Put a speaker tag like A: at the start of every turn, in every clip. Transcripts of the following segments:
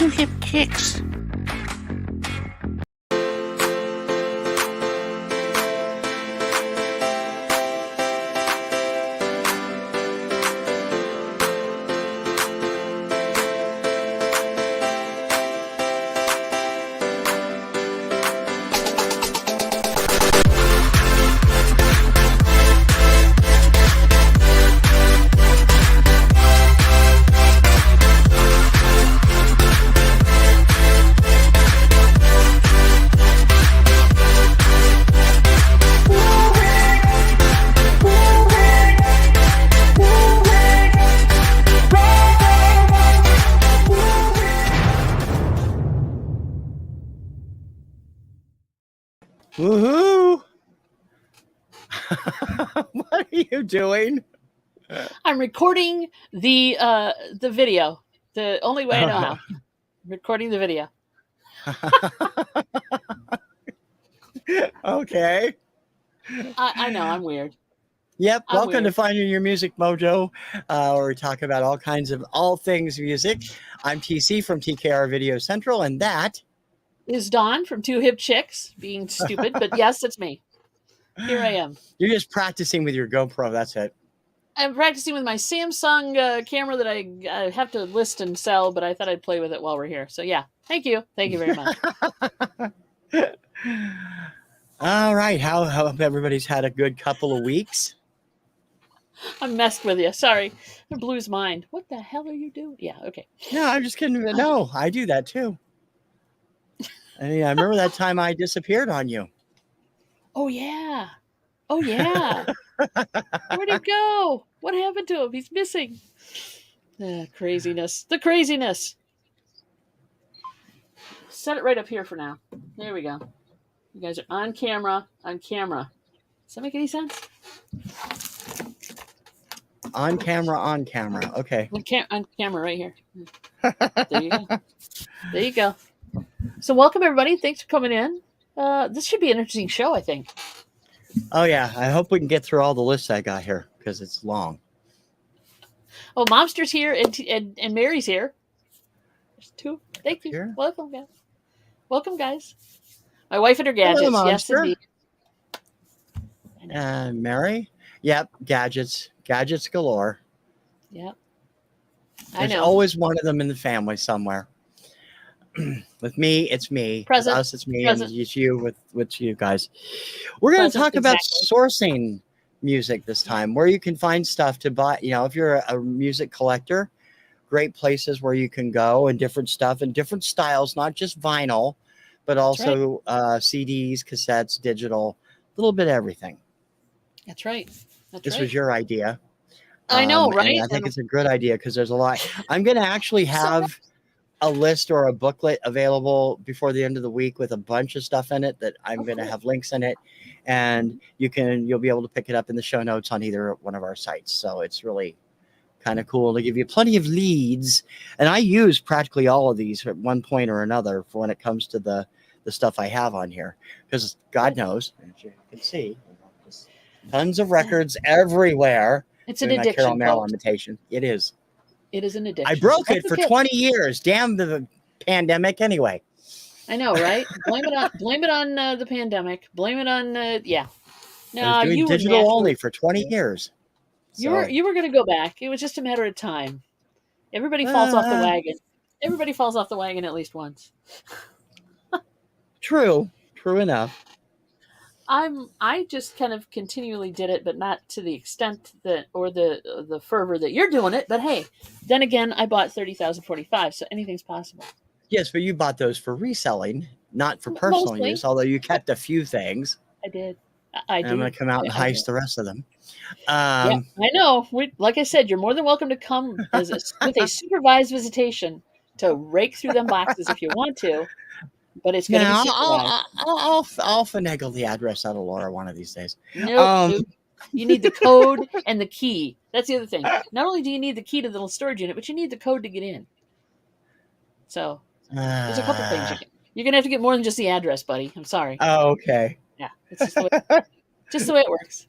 A: Two Hip Chicks.
B: Woohoo! What are you doing?
C: I'm recording the video. The only way I know how. Recording the video.
B: Okay.
C: I know, I'm weird.
B: Yep.
C: I'm
B: Welcome to
C: weird.
B: Finding Your Music Mojo, where we talk about all things music. I'm TC from TKR Video Central, and that
C: Is Dawn from Two Hip Chicks being stupid, but yes, it's me. Here I am.
B: You're just practicing with your GoPro. That's it.
C: I'm practicing with my Samsung camera that I have to list and sell, but I thought I'd play with it while we're here. So yeah, thank you very much.
B: All right. How hope everybody's had a good couple of weeks.
C: I messed with you. Sorry, it blew his mind. What the hell are you doing? Yeah, okay.
B: No, I'm just kidding. No, I do that too. I mean, I remember that time I disappeared on you.
C: Oh yeah. Where'd he go? What happened to him? He's missing. Craziness. The craziness. Set it right up here for now. There we go. You guys are on camera. Does that make any sense?
B: On camera. Okay.
C: On camera right here. There you go. So welcome everybody. Thanks for coming in. This should be an interesting show, I think.
B: Oh yeah. I hope we can get through all the lists I got here because it's long.
C: Oh, Momster's here and Mary's here. There's two. Thank you.
B: Here?
C: Welcome, guys. Welcome, guys. My wife and her gadgets.
B: Hello,
C: yes, indeed.
B: And Mary? Yep. Gadgets galore.
C: Yep.
B: There's
C: I know.
B: always one of them in the family somewhere. With me, it's me.
C: Present.
B: With us, it's me.
C: Present.
B: And it's you with you guys. We're going to
C: Present,
B: talk about
C: exactly.
B: sourcing music this time, where you can find stuff to buy. You know, if you're a music collector, great places where you can go and different stuff and different styles, not just vinyl, but also CDs, cassettes, digital, a little bit of everything.
C: That's right.
B: This was your idea.
C: I know, right?
B: I think it's a good idea because there's a lot. I'm going to actually have a list or a booklet available before the end of the week with a bunch of stuff in it that I'm going to have links in it, and you'll be able to pick it up in the show notes on either one of our sites. So it's really kind of cool to give you plenty of leads. And I use practically all of these at one point or another for when it comes to the stuff I have on here, because God knows, as you can see, tons of records everywhere.
C: It's an addiction.
B: Carol Merrill imitation. It is.
C: It is an addiction.
B: I broke it for 20 years. Damn the pandemic. Anyway.
C: I know, right? Blame it on the pandemic. Blame it on yeah. No,
B: I was doing digital only for 20 years.
C: So. You were going to go back. It was just a matter of time. Everybody falls off the wagon. Everybody falls off the wagon at least once.
B: True enough.
C: I just kind of continually did it, but not to the extent that, or the fervor that you're doing it. But hey, then again, I bought 30,045, so anything's possible.
B: Yes, but you bought those for reselling, not for personal use. Although you kept a few things.
C: I did. I did.
B: I'm going to come out and heist the rest of them.
C: Yeah, I know. Like I said, you're more than welcome to come with a supervised visitation to rake through them boxes if you want to. But it's going to be supervised.
B: I'll finagle the address out of Laura one of these days.
C: Nope. You need the code and the key. That's the other thing. Not only do you need the key to the little storage unit, but you need the code to get in. So there's a couple things. You're going to have to get more than just the address, buddy. I'm sorry.
B: Oh, okay.
C: Yeah. It's just the way it works.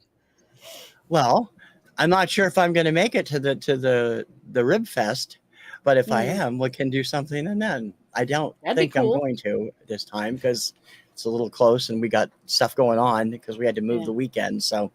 B: Well, I'm not sure if I'm going to make it to the Rib Fest, but if I am, we can do something and then. I don't
C: That'd be
B: think I'm
C: cool.
B: going to this time because it's a little close and we got stuff going on because we had to move
C: Yeah.
B: the weekend. So,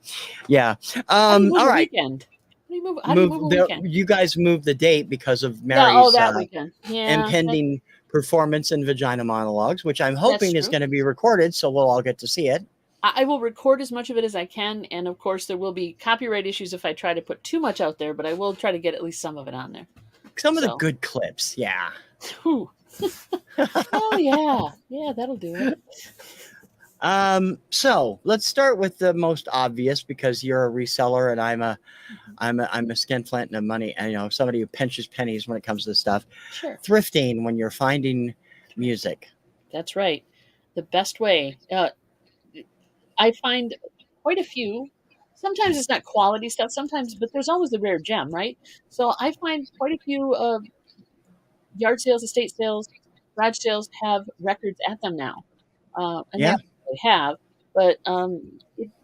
B: yeah.
C: How do you move
B: All
C: a
B: right.
C: weekend? How do you move a weekend?
B: You guys moved the date because of
C: Yeah. Oh,
B: Mary's
C: that weekend. Yeah.
B: impending performance in Vagina Monologues, which I'm
C: That's
B: hoping is
C: true.
B: going to be recorded, so we'll all get to see it.
C: I will record as much of it as I can, and of course, there will be copyright issues if I try to put too much out there. But I will try to get at least some of it on there.
B: Some of the
C: So,
B: good clips, yeah.
C: whew. Oh yeah, that'll do it.
B: So let's start with the most obvious because you're a reseller and I'm a skinflint and a money, and somebody who pinches pennies when it comes to this stuff.
C: Sure.
B: Thrifting when you're finding music.
C: That's right. The best way. I find quite a few. Sometimes it's not quality stuff. Sometimes, but there's always the rare gem, right? So I find quite a few yard sales, estate sales, garage sales have records at them now, and they
B: Yeah.
C: absolutely have. But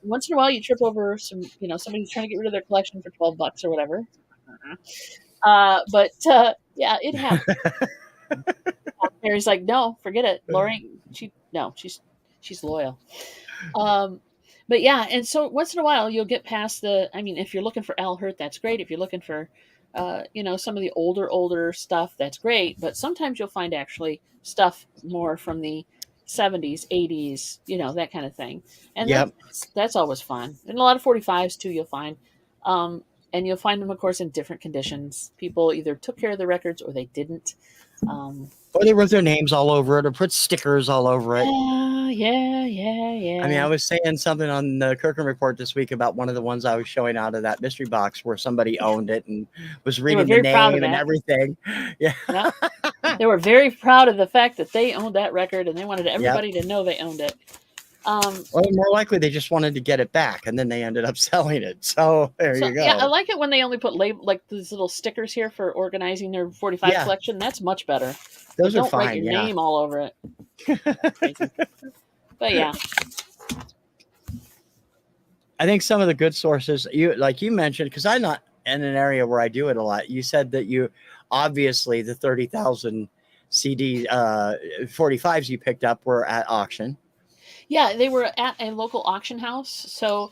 C: once in a while, you trip over somebody who's trying to get rid of their collection for $12 or whatever. But yeah, it happens. Mary's like, no, forget it. Lori, she's loyal. Um, but yeah, and so once in a while you'll get past if you're looking for Al Hurt, that's great. If you're looking for, some of the older stuff, that's great. But sometimes you'll find actually stuff more from the 70s, 80s, that kind of thing. And
B: Yep.
C: that's always fun. And a lot of 45s too, you'll find. And you'll find them, of course, in different conditions. People either took care of the records or they didn't.
B: Or they wrote their names all over it or put stickers all over it.
C: Yeah.
B: I mean, I was saying something on the Kirkham Report this week about one of the ones I was showing out of that mystery box where somebody owned it and was reading the
C: very proud of
B: name and
C: that.
B: everything. Yeah.
C: Yep. They were very proud of the fact that they owned that record and they wanted everybody to know they owned it.
B: Well, more likely they just wanted to get it back and then they ended up selling it. So there you go.
C: Yeah, I like it when they only put like these little stickers here for organizing their 45 collection. That's much better.
B: Those
C: but
B: are
C: don't
B: fine.
C: write your name all over it. But yeah.
B: I think some of the good sources you mentioned, because I'm not in an area where I do it a lot. You said that you obviously the 30,000 CD 45s you picked up were at auction.
C: Yeah, they were at a local auction house. So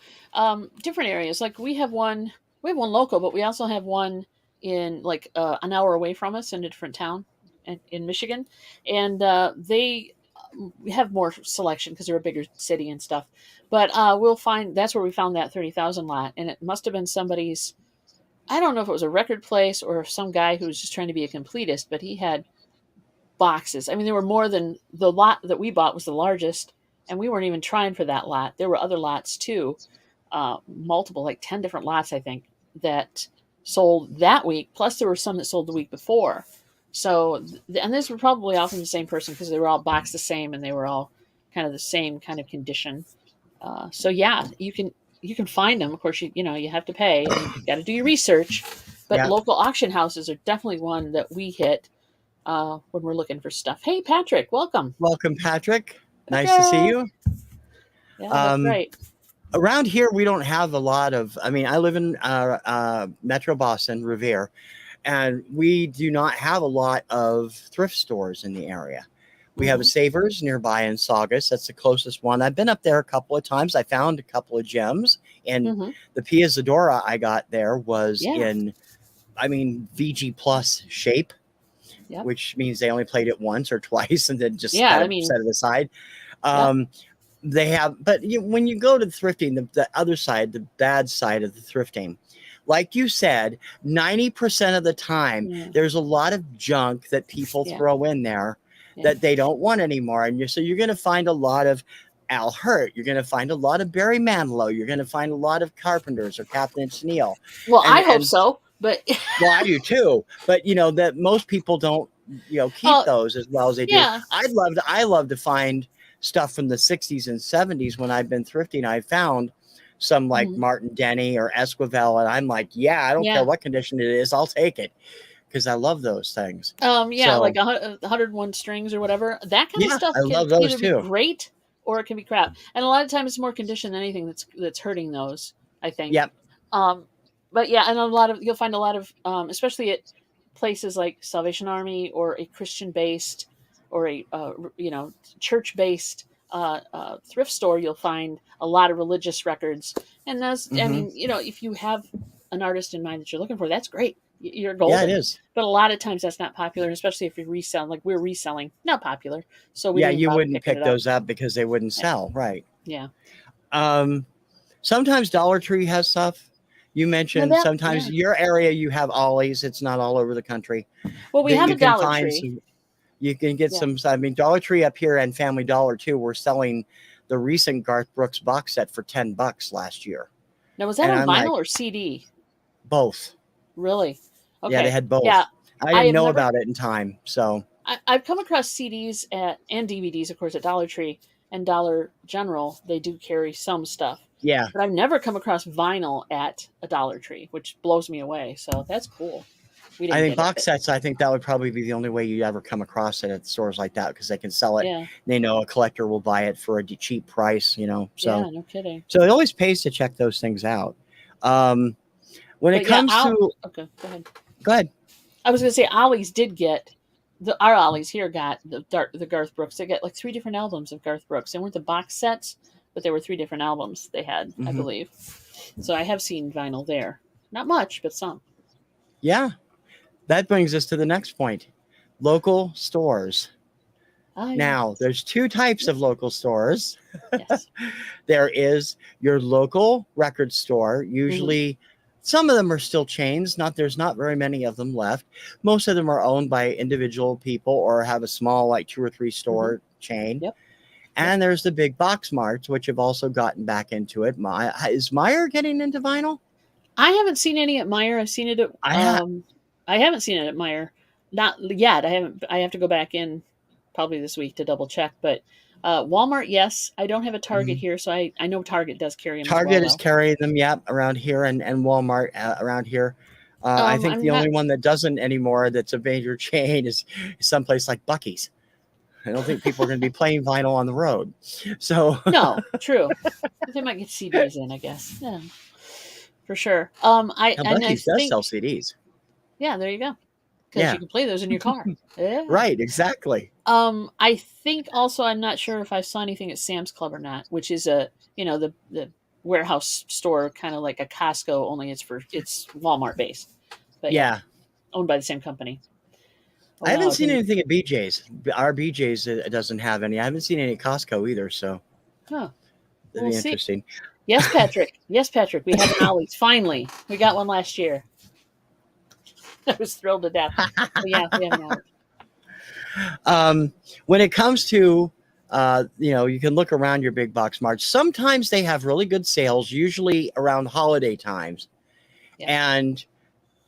C: different areas. Like we have one local, but we also have one in like an hour away from us in a different town in Michigan, and they have more selection because they're a bigger city and stuff. But we'll find that's where we found that 30,000 lot, and it must have been somebody's. I don't know if it was a record place or some guy who was just trying to be a completist, but he had boxes. I mean, there were more than the lot that we bought was the largest, and we weren't even trying for that lot. There were other lots too, multiple, like 10 different lots, I think, that sold that week. Plus, there were some that sold the week before. So, and these were probably all from the same person because they were all boxed the same and they were all kind of the same kind of condition. So yeah, you can find them. Of course, you have to pay. You got to do your research. But local auction houses are definitely one that we hit when we're looking for stuff. Hey, Patrick, welcome.
B: Welcome, Patrick. Nice to see you.
C: Yeah, that's right.
B: Around here, we don't have a lot of. I mean, I live in Metro Boston, Revere, and we do not have a lot of thrift stores in the area. We have a Savers nearby in Saugus. That's the closest one. I've been up there a couple of times. I found a couple of gems, and the Pia Zadora I got there was in, VG Plus shape, which means they only played it once or twice and then just set it aside. They have, but when you go to thrifting, the other side, the bad side of the thrifting, like you said, 90% of the time, there's a lot of junk that people throw in there that they don't want anymore. And so you're going to find a lot of Al Hurt. You're going to find a lot of Barry Manilow. You're going to find a lot of Carpenters or Captain Tennille.
C: Well, I hope so, but
B: well, I do too. But that most people don't, keep those as well as they do. I love to find stuff from the 60s and 70s. When I've been thrifting, I found some like Martin Denny or Esquivel, and I'm like, I don't care what condition it is, I'll take it because I love those things.
C: Like 101 strings or whatever. That kind of stuff can either be great or it can be crap. And a lot of times it's more condition than anything that's hurting those, I think.
B: Yep.
C: But yeah, and you'll find a lot of especially at places like Salvation Army or a Christian based church-based thrift store, you'll find a lot of religious records. And those, I
B: Hmm.
C: mean, if you have an artist in mind that you're looking for, that's great. You're
B: Yeah, it
C: golden.
B: is.
C: But a lot of times that's not popular, especially if you're reselling. Like we're reselling, not popular, so we
B: Yeah,
C: didn't even
B: you
C: bother
B: wouldn't
C: picking
B: pick
C: it up.
B: those up because they wouldn't
C: Yeah,
B: sell, right?
C: yeah.
B: Um, Sometimes Dollar Tree has stuff. You
C: Now
B: mentioned
C: that,
B: sometimes
C: yeah.
B: your area you have Ollie's. It's not all over the country
C: Well, we
B: that
C: have
B: you
C: a
B: can
C: Dollar
B: find
C: Tree.
B: some. You can get
C: Yeah.
B: some. I mean, Dollar Tree up here and Family Dollar too. We're selling the recent Garth Brooks box set for $10 last year,
C: Now was that
B: and
C: on
B: I'm like,
C: vinyl or CD?
B: both.
C: Really?
B: Yeah, they
C: Okay.
B: had
C: Yeah,
B: both. I
C: I
B: didn't
C: have
B: know
C: never.
B: about it in time, so
C: I've come across CDs and DVDs, of course, at Dollar Tree and Dollar General. They do carry some stuff,
B: yeah.
C: but I've never come across vinyl at a Dollar Tree, which blows me away. So that's cool. We
B: I
C: didn't
B: think
C: get it,
B: box
C: but
B: sets. I think that would probably be the only way you ever come across it at stores like that because they can sell it.
C: yeah,
B: They know a collector will buy it for a cheap price.
C: yeah,
B: So
C: no kidding.
B: so it always pays to check those things out. Um, when it
C: But yeah,
B: comes to,
C: okay, go ahead.
B: go ahead.
C: I was gonna say Ollie's did get our Ollie's here got the Garth Brooks. They got like 3 different albums of Garth Brooks. They weren't the box sets, but there were 3 different albums they had, I
B: Hmm.
C: believe. So I have seen vinyl there. Not much, but some.
B: Yeah, that brings us to the next point: local stores.
C: Ah,
B: Now,
C: yes.
B: there's two types of local stores.
C: Yes.
B: There is your local record store.
C: Hmm.
B: Usually, some of them are still chains. There's not very many of them left. Most of them are owned by individual people or have a small, like 2 or 3
C: Hmm.
B: store chain.
C: Yep. Yep.
B: And there's the big box marts, which have also gotten back into it. Is Meyer getting into vinyl?
C: I haven't seen any at Meyer. I've seen it at
B: I have.
C: I haven't seen it at Meyer. Not yet. I haven't. I have to go back in probably this week to double check. But Walmart, yes. I don't have a Target here, so I know Target does carry them as well,
B: Target is
C: though.
B: carrying them, yep, around here, and Walmart around here. I think
C: I'm
B: the
C: not.
B: only one that doesn't anymore that's a major chain is someplace like Buc-ee's. I don't think people are going to be playing vinyl on the road. So,
C: No, true. They might get CDs in, I guess. Yeah, for sure.
B: now
C: I
B: Buc-ee's does
C: think
B: sell CDs.
C: yeah, there you go. Because
B: Yeah,
C: you can play those in your car. Yeah.
B: right, exactly.
C: I think also I'm not sure if I saw anything at Sam's Club or not, which is the warehouse store, kind of like a Costco, only it's Walmart based. But yeah,
B: Yeah,
C: owned by the same company. Oh
B: I haven't
C: wow,
B: seen anything at BJ's. Our BJ's doesn't have any. I haven't seen any at Costco either, so
C: huh.
B: that'd
C: We'll
B: be
C: see.
B: interesting.
C: Yes, Patrick. Yes, Patrick. We have an Ollie's. Finally, we got one last year. I was thrilled to death. But yeah, we have an Ollie's.
B: When it comes to you can look around your big box marts. Sometimes they have really good sales, usually around holiday times.
C: Yeah.
B: And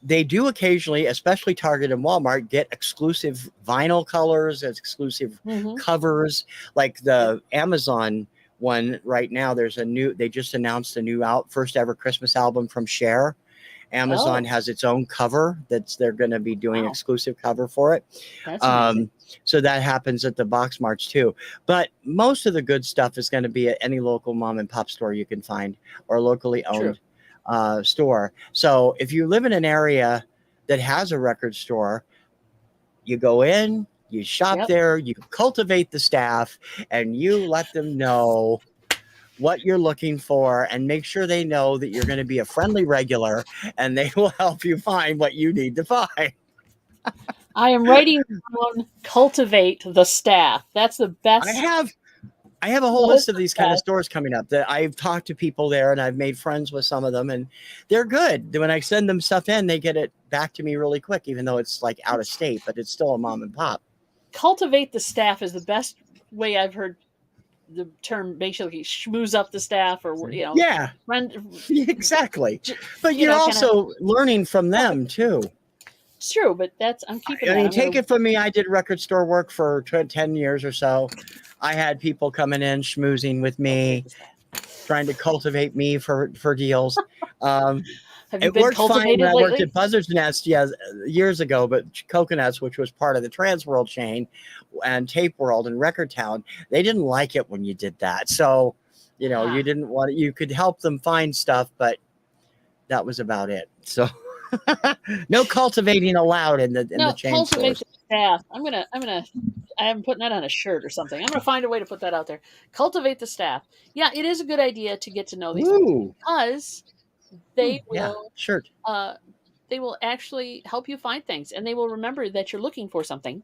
B: they do occasionally, especially Target and Walmart, get exclusive vinyl colors, exclusive
C: Mm-hmm.
B: covers. Like the Amazon one right now, they just announced a new first ever Christmas album from Cher. Amazon
C: Oh,
B: has its own cover they're going to be doing
C: wow.
B: exclusive cover for it.
C: That's amazing.
B: So that happens at the box marts too. But most of the good stuff is going to be at any local mom and pop store you can find or locally
C: True.
B: owned store. So if you live in an area that has a record store, you go in, you shop
C: Yep.
B: there, you cultivate the staff, and you let them know what you're looking for and make sure they know that you're going to be a friendly regular and they will help you find what you need to find.
C: I am writing down cultivate the staff. That's the
B: I
C: best.
B: have I have a whole
C: That is
B: list of
C: the
B: these kind of
C: best.
B: stores coming up that I've talked to people there and I've made friends with some of them and they're good. When I send them stuff in, they get it back to me really quick, even though it's like out of state, but it's still a mom and pop.
C: Cultivate the staff is the best way I've heard the term, basically schmooze up the staff, or
B: Yeah,
C: run,
B: exactly. But you're
C: kind of.
B: also learning from them too.
C: It's true, but I'm keeping
B: I
C: that.
B: mean,
C: I'm
B: take
C: gonna
B: it from me. I did record store work for 10 years or so. I had people coming in, schmoozing with
C: cultivate
B: me,
C: the staff.
B: trying to cultivate me for deals. Um,
C: Have you
B: it
C: been
B: worked fine when
C: cultivated
B: I worked
C: lately?
B: at Buzzard's Nest, years ago, but Coconuts, which was part of the Trans World chain, and Tape World and Record Town, they didn't like it when you did that. So, you
C: Ah,
B: didn't want you could help them find stuff, but that was about it. So no cultivating allowed in the
C: no,
B: chain stores.
C: staff. I am putting that on a shirt or something. I'm gonna find a way to put that out there. Cultivate the staff. Yeah, it is a good idea to get to know these people
B: Ooh.
C: because they
B: Yeah.
C: will
B: Shirt.
C: they will actually help you find things, and they will remember that you're looking for something,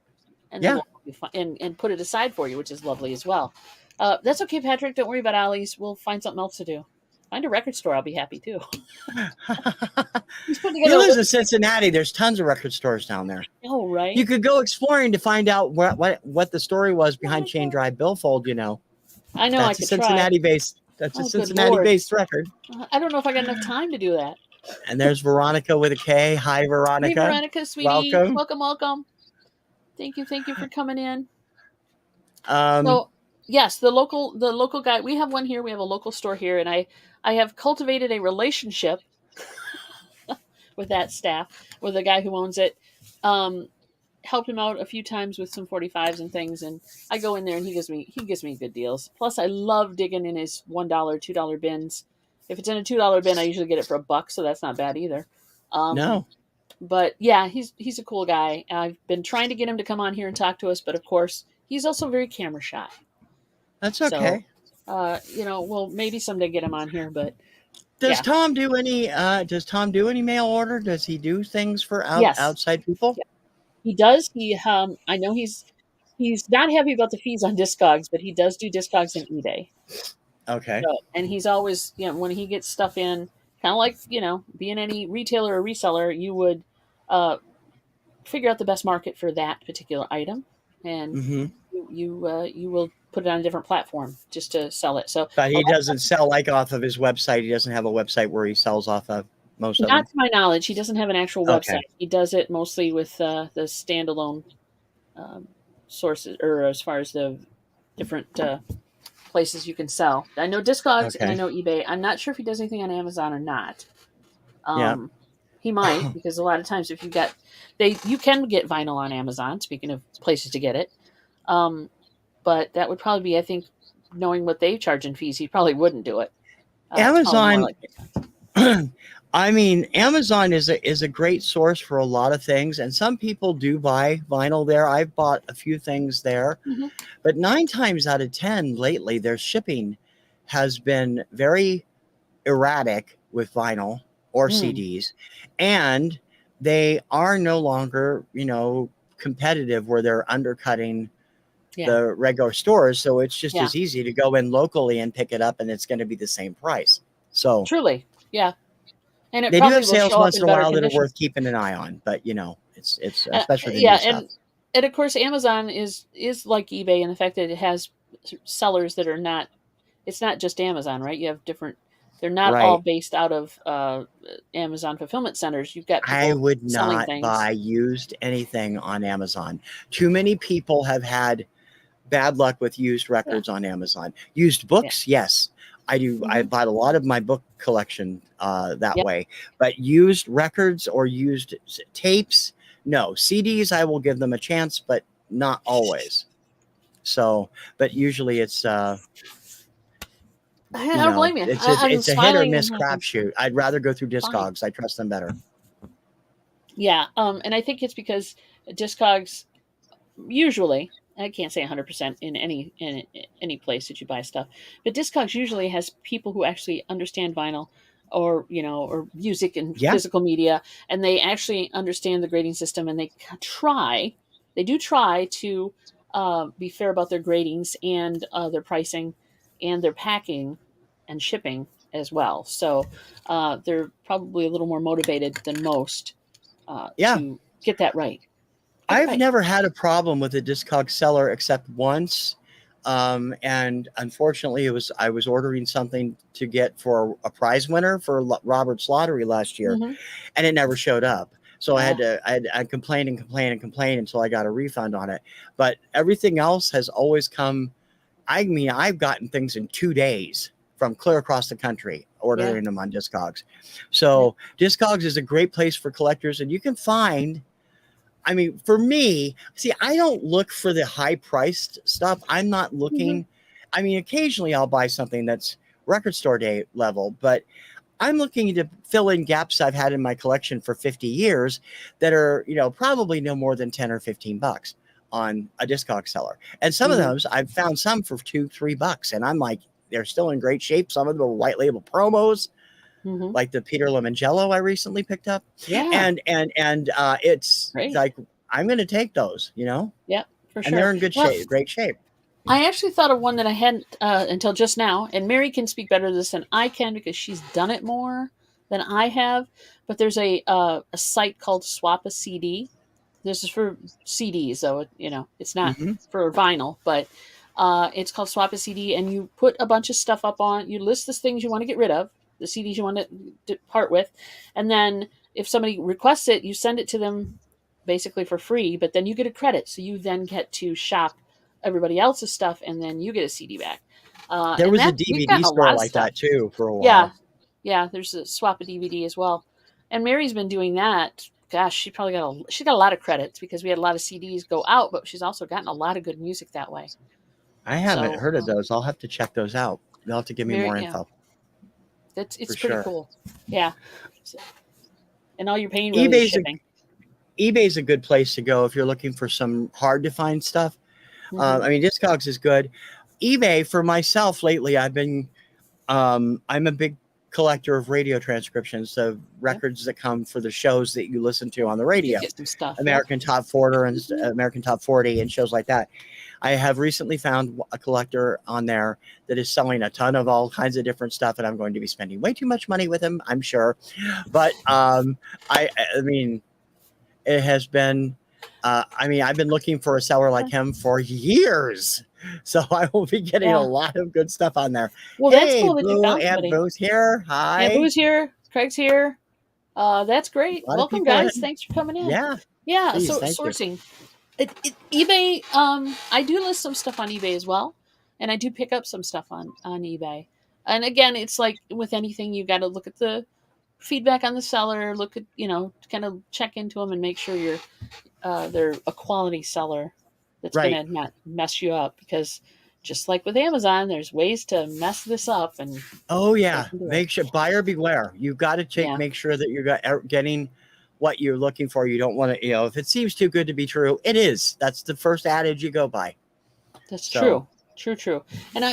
C: and they
B: Yeah.
C: will help you and put it aside for you, which is lovely as well. That's okay, Patrick. Don't worry about Ollie's. We'll find something else to do. Find a record store. I'll be happy too. He's putting
B: He
C: together.
B: lives in Cincinnati. There's tons of record stores down there.
C: Oh, right.
B: You could go exploring to find out what the story was behind Chain Drive Billfold. You know,
C: I know.
B: that's
C: I could
B: Cincinnati
C: try.
B: based. That's a
C: Oh, good
B: Cincinnati
C: Lord.
B: based record.
C: I don't know if I got enough time to do that.
B: And there's Veronica with a K. Hi,
C: Hey,
B: Veronica.
C: Veronica, sweetie.
B: Welcome.
C: Welcome. Thank you for coming in.
B: Um,
C: So, yes, the local guy. We have one here. We have a local store here, and I have cultivated a relationship with that staff, with the guy who owns it. Helped him out a few times with some 45s and things, and I go in there and he gives me good deals. Plus, I love digging in his $1, $2 bins. If it's in a $2 bin, I usually get it for $1, so that's not bad either.
B: no.
C: But yeah, he's a cool guy. I've been trying to get him to come on here and talk to us, but of course, he's also very camera shy.
B: That's okay.
C: So, we'll maybe someday get him on here, but
B: Does
C: yeah.
B: Tom do any? Does Tom do any mail order? Does he do things for
C: Yes.
B: outside people?
C: Yeah. He does. I know he's not happy about the fees on Discogs, but he does do Discogs and eBay.
B: Okay.
C: So, and he's always, when he gets stuff in, kind of like, being any retailer or reseller, you would figure out the best market for that particular item, and you will put it on a different platform just to sell it. So,
B: but he doesn't sell like off of his website. He doesn't have a website where he sells off of most of them.
C: Not to my knowledge, he doesn't have an actual website. He does it mostly with the standalone sources, or as far as the different places you can sell. I know Discogs and I know eBay. I'm not sure if he does anything on Amazon or not. He might, because a lot of times if you can get vinyl on Amazon, speaking of places to get it. But that would probably be, I think, knowing what they charge in fees, he probably wouldn't do it.
B: Amazon, I mean, Amazon is a great source for a lot of things, and some people do buy vinyl there. I've bought a few things there, but 9 times out of 10 lately, their shipping has been very erratic with vinyl or CDs, and they are no longer, competitive where they're undercutting the regular stores. So it's just as easy to go in locally and pick it up, and it's going to be the same price. So
C: truly, yeah. And
B: they do have sales once in a while that are worth keeping an eye on, but it's especially the new stuff.
C: And of course Amazon is like eBay in the fact that it has sellers that are not. It's not just Amazon, right? You have different. They're not all based out of Amazon fulfillment centers. You've got people
B: I would not
C: things.
B: buy used anything on Amazon. Too many people have had bad luck with used records on Amazon. Used books, yes. I do. I bought a lot of my book collection that way. But used records or used tapes, no. CDs, I will give them a chance, but not always. So, but usually it's
C: I don't blame you.
B: It's a hit or miss crapshoot. I'd rather go through Discogs. I trust them better.
C: Yeah, and I think it's because Discogs usually, I can't say 100% in any place that you buy stuff, but Discogs usually has people who actually understand vinyl or music and physical media, and they actually understand the grading system, and they do try to be fair about their gradings and their pricing and their packing and shipping as well. So they're probably a little more motivated than most to get that right.
B: I've never had a problem with a Discog seller except once. And unfortunately I was ordering something to get for a prize winner for Robert's Lottery last year, and it never showed up. So I complained until I got a refund on it. But everything else has always come. I mean, I've gotten things in 2 days from clear across the country, ordering them on Discogs. So Discogs is a great place for collectors, and you can find, I mean, for me, see, I don't look for the high priced stuff. I'm not looking, I mean, occasionally I'll buy something that's record store day level, but I'm looking to fill in gaps I've had in my collection for 50 years that are, probably no more than 10 or $15 on a Discog seller. And some of those I've found some for $2-3, and I'm like, they're still in great shape. Some of them are white label promos, like the Peter Lemongello I recently picked up.
C: Yeah.
B: And it's
C: Great.
B: like, I'm going to take those,
C: Yeah, for sure.
B: and they're in good shape, great shape.
C: I actually thought of one that I hadn't until just now, and Mary can speak better to this than I can because she's done it more than I have. But there's a site called Swap a CD. This is for CDs, though. It's not for vinyl, but it's called Swap a CD, and you put a bunch of stuff up on. You list the things you want to get rid of, the CDs you want to part with, and then if somebody requests it, you send it to them basically for free. But then you get a credit, so you then get to shop everybody else's stuff, and then you get a CD back.
B: There was a DVD store like that too for a while.
C: Yeah. There's a Swap a DVD as well, and Mary's been doing that. Gosh, she got a lot of credits because we had a lot of CDs go out, but she's also gotten a lot of good music that way.
B: I haven't heard of those. I'll have to check those out. You'll have to give me more info.
C: It's pretty cool. Yeah, and all you're paying really is shipping.
B: eBay's a good place to go if you're looking for some hard to find stuff. I mean, Discogs is good. eBay for myself lately, I've been, I'm a big collector of radio transcriptions, so records that come for the shows that you listen to on the radio,
C: get some stuff,
B: American Top 40 and American Top 40 and shows like that. I have recently found a collector on there that is selling a ton of all kinds of different stuff, and I'm going to be spending way too much money with him, I'm sure. But I mean, it has been. I've been looking for a seller like him for years, so I will be getting a lot of good stuff on there.
C: Well, that's cool that you found somebody.
B: Aunt Boo's here. Hi.
C: Aunt Boo's here. Craig's here. That's great. Welcome, guys. Thanks for coming in.
B: Yeah.
C: Please, so sourcing. eBay. I do list some stuff on eBay as well, and I do pick up some stuff on eBay. And again, it's like with anything, you got to look at the feedback on the seller. Look at kind of check into them and make sure they're a quality seller that's going to not mess you up, because just like with Amazon, there's ways to mess this up. And
B: make sure, buyer beware. You've got to make sure that you're getting what you're looking for. You don't want to, if it seems too good to be true, it is. That's the first adage you go by.
C: That's true. And I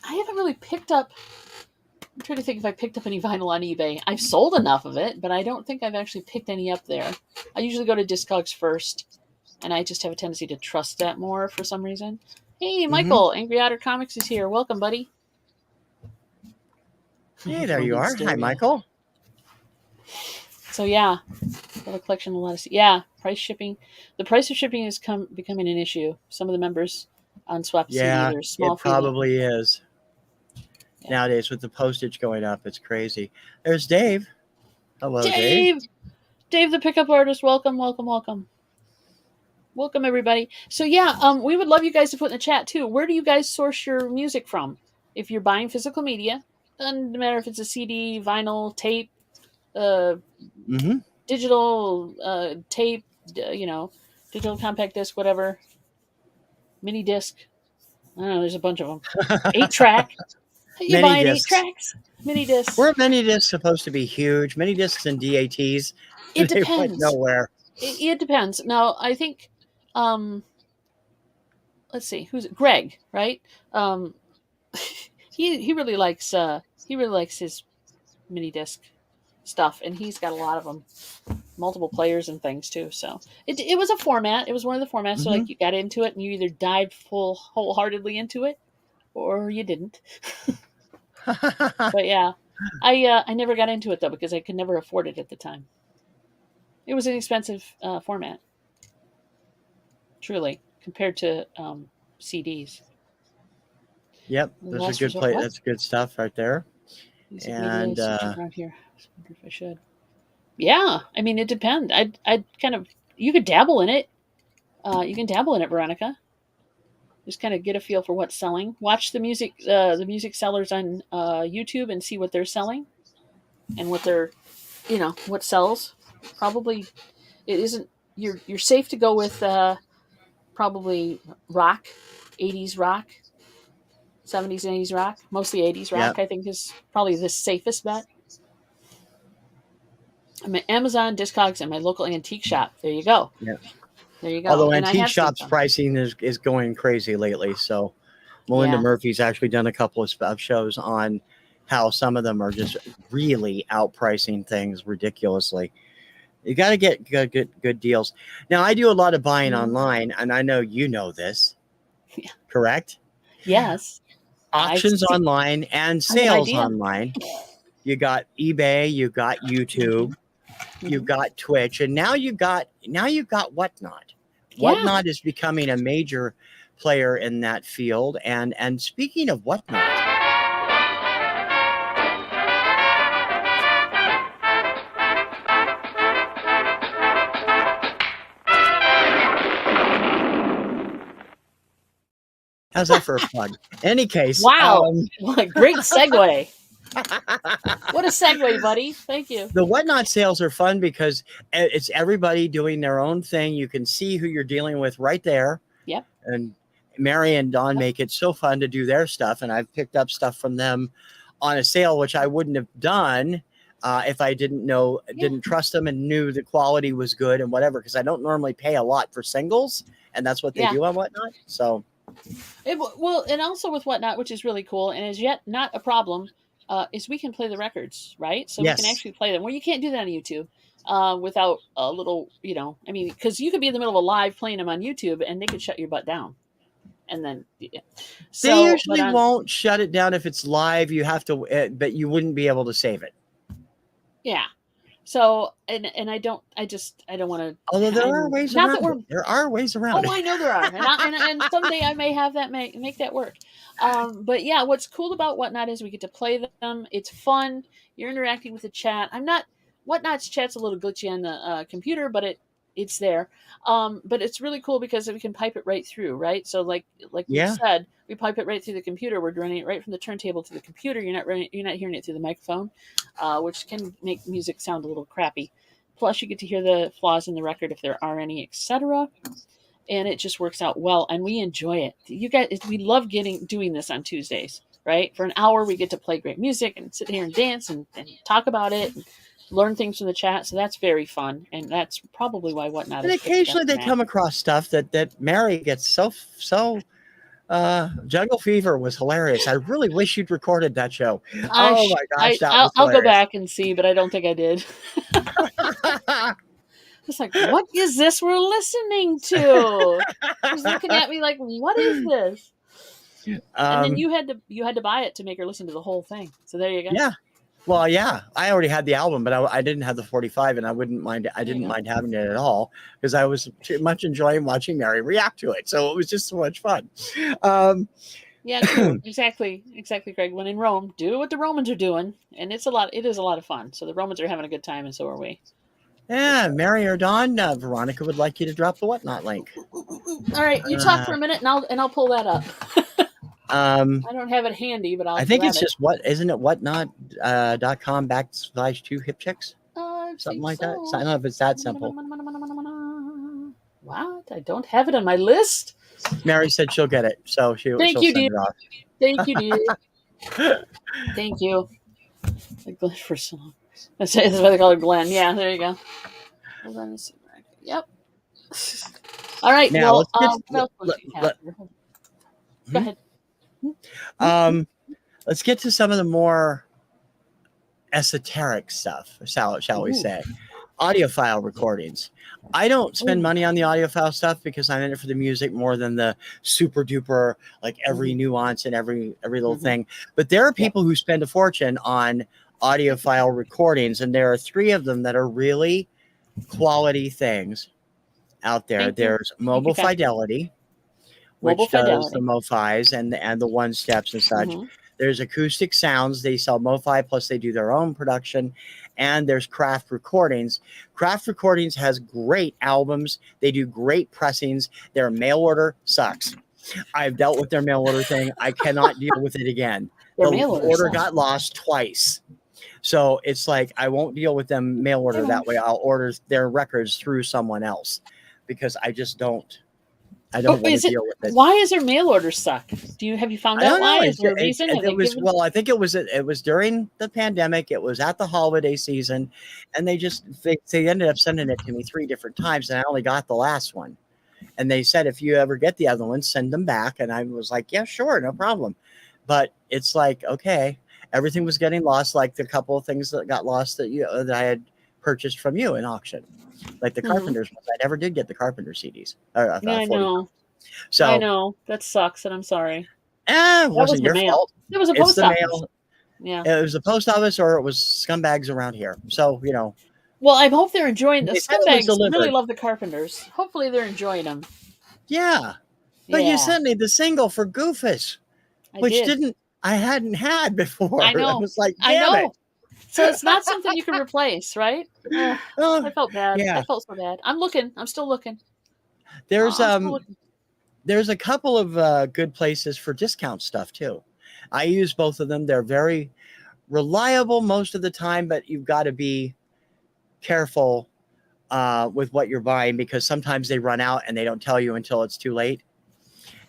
C: haven't really picked up. I'm trying to think if I picked up any vinyl on eBay. I've sold enough of it, but I don't think I've actually picked any up there. I usually go to Discogs first, and I just have a tendency to trust that more for some reason. Hey, Michael, Angry Otter Comics is here. Welcome, buddy.
B: Hey, there you are. Hi, Michael.
C: So, got a collection of a lot of... price shipping. The price of shipping is becoming an issue. Some of the members on Swap CD are small.
B: It probably is. Nowadays, with the postage going up, it's crazy. There's Dave. Hello, Dave.
C: Dave, the pickup artist. Welcome. Welcome, everybody. So, we would love you guys to put in the chat, too. Where do you guys source your music from? If you're buying physical media, doesn't matter if it's a CD, vinyl, tape, digital tape, digital compact disc, whatever, mini disc. I don't know. There's a bunch of them. 8-track. You buying 8 tracks? Mini discs.
B: Were mini discs supposed to be huge? Mini discs and DATs?
C: It depends.
B: They went nowhere.
C: It depends. Now, I think, let's see, who's it? Greg, right? He really likes his mini disc stuff, and he's got a lot of them, multiple players and things too. So it was a format. It was one of the formats. So like you got into it, and you either dived wholeheartedly into it, or you didn't. But I never got into it though, because I could never afford it at the time. It was an expensive format, truly, compared to CDs.
B: Yep, those are good play. That's good stuff right there. And
C: around here, I wonder if I should. Yeah, I mean it depends. I'd kind of, you could dabble in it. You can dabble in it, Veronica. Just kind of get a feel for what's selling. Watch the music sellers on YouTube and see what they're selling, and what they're, what sells. Probably, it isn't. You're safe to go with probably rock, 80s rock, 70s and 80s rock. Mostly 80s rock, I think, is probably the safest bet. I'm at Amazon, Discogs, and my local antique shop. There you go.
B: Yeah.
C: There you go.
B: Although
C: And I
B: antique
C: have seen
B: shops
C: some.
B: pricing is going crazy lately. So Melinda
C: Yeah.
B: Murphy's actually done a couple of shows on how some of them are just really outpricing things ridiculously. You got to get good deals. Now, I do a lot of buying
C: Mhm.
B: online, and I know you know this,
C: Yeah.
B: correct?
C: Yes.
B: Auctions online and
C: I have an
B: sales
C: idea.
B: online. You got eBay, you got YouTube, you
C: Mhm.
B: got Twitch, and now you got Whatnot.
C: Yeah.
B: Whatnot is becoming a major player in that field. And speaking of Whatnot, how's that for a plug? Any case,
C: Wow. Great segue. What a segue, buddy. Thank you.
B: the Whatnot sales are fun because it's everybody doing their own thing. You can see who you're dealing with right there.
C: Yep.
B: And Mary and Dawn make it so fun to do their stuff. And I've picked up stuff from them on a sale, which I wouldn't have done if I didn't trust them and knew the quality was good and whatever, because I don't normally pay a lot for singles. And that's what they
C: Yeah.
B: do on Whatnot. So,
C: Well, and also with Whatnot, which is really cool and is yet not a problem, is we can play the records, right? So we can
B: yes.
C: actually play them. Well, you can't do that on YouTube without a little, I mean, because you could be in the middle of a live playing them on YouTube and they could shut your butt down. And then, yeah. So,
B: They usually won't shut it down if it's live. You have to, but you wouldn't be able to save it.
C: Yeah. So, and I don't want to.
B: Although there are ways around it. There are ways around it.
C: Oh, I know there are, and someday I may have that make that work. But yeah, what's cool about Whatnot is we get to play them. It's fun. You're interacting with the chat. Whatnot's chat's a little glitchy on the computer, but it's there. But it's really cool because we can pipe it right through, right? So like you said, we pipe it right through the computer. We're running it right from the turntable to the computer. You're not hearing it through the microphone, which can make music sound a little crappy. Plus, you get to hear the flaws in the record if there are any, etc. And it just works out well, and we enjoy it. You guys, we love doing this on Tuesdays, right? For an hour, we get to play great music and sit here and dance and talk about it. And learn things from the chat, so that's very fun, and that's probably why Whatnot.
B: And occasionally they come across stuff that Mary gets so. Jungle Fever was hilarious. I really wish you'd recorded that show. Oh my gosh,
C: I'll go back and see, but I don't think I did. It's like, what is this we're listening to? She's looking at me like, what is this? And then you had to buy it to make her listen to the whole thing. So there you go.
B: Yeah. Well, yeah, I already had the album, but I didn't have the 45, and I wouldn't mind. I didn't mind having it at all because I was too much enjoying watching Mary react to it. So it was just so much fun.
C: Yeah, cool. exactly, Greg. When in Rome, do what the Romans are doing, and it is a lot of fun. So the Romans are having a good time, and so are we.
B: Yeah, Mary or Dawn, Veronica would like you to drop the Whatnot link.
C: All right, you talk for a minute, and I'll pull that up. I don't have it handy, but
B: I think it's just isn't it whatnot.com/2hipchicks? Something like that. I don't know if it's that simple.
C: What? I don't have it on my list.
B: Mary said she'll get it, so she'll send it off.
C: Thank you, dear. Thank you. The Glenn for song. That's why they call her Glenn. Yeah, there you go. Hold on a second. Yep. All right.
B: Now,
C: go ahead.
B: Let's get to some of the more esoteric stuff, shall we say. Audiophile recordings. I don't spend money on the audiophile stuff because I'm in it for the music more than the super duper, like every nuance and every little thing. But there are people who spend a fortune on audiophile recordings, and there are 3 of them that are really quality things out there. There's Mobile Fidelity, which does the MoFis and the 1-steps and such. There's Acoustic Sounds. They sell MoFi, plus they do their own production. And there's Craft Recordings. Craft Recordings has great albums. They do great pressings. Their mail order sucks. I've dealt with their mail order thing. I cannot deal with it again. The order got lost twice. So it's like, I won't deal with them mail order that way. I'll order their records through someone else because I just don't I
C: Oh,
B: don't want to deal with it.
C: why is their mail order suck? Have you found
B: I
C: out
B: don't know.
C: why? Is there a reason? Have they given?
B: Well, I think it was during the pandemic. It was at the holiday season, and they ended up sending it to me 3 different times, and I only got the last one. And they said, if you ever get the other ones, send them back. And I was like, yeah, sure, no problem. But it's like, okay, everything was getting lost, like the couple of things that got lost that I had purchased from you in auction, like the Carpenters ones. I never did get the Carpenter CDs.
C: Yeah, I
B: 40.
C: know. I
B: So,
C: know. That sucks, and I'm sorry.
B: it
C: That was
B: wasn't
C: the
B: your
C: mail.
B: fault.
C: It was a
B: It's
C: post
B: the
C: office.
B: mail.
C: Yeah.
B: It was the post office, or it was scumbags around here. So,
C: Well, I hope they're enjoying the
B: they said it was
C: scumbags. Really
B: delivered.
C: love the Carpenters. Hopefully, they're enjoying them.
B: Yeah. But you
C: Yeah,
B: sent me the single for Goofus,
C: I
B: which
C: did.
B: I hadn't had before.
C: I
B: I
C: know.
B: was like,
C: I
B: damn it.
C: know. So it's not something you can replace, right? Ugh,
B: Oh,
C: I felt bad.
B: yeah.
C: I felt so bad. I'm looking. I'm still looking.
B: There's
C: I'm still looking.
B: there's a couple of good places for discount stuff too. I use both of them. They're very reliable most of the time, but you've got to be careful with what you're buying, because sometimes they run out and they don't tell you until it's too late.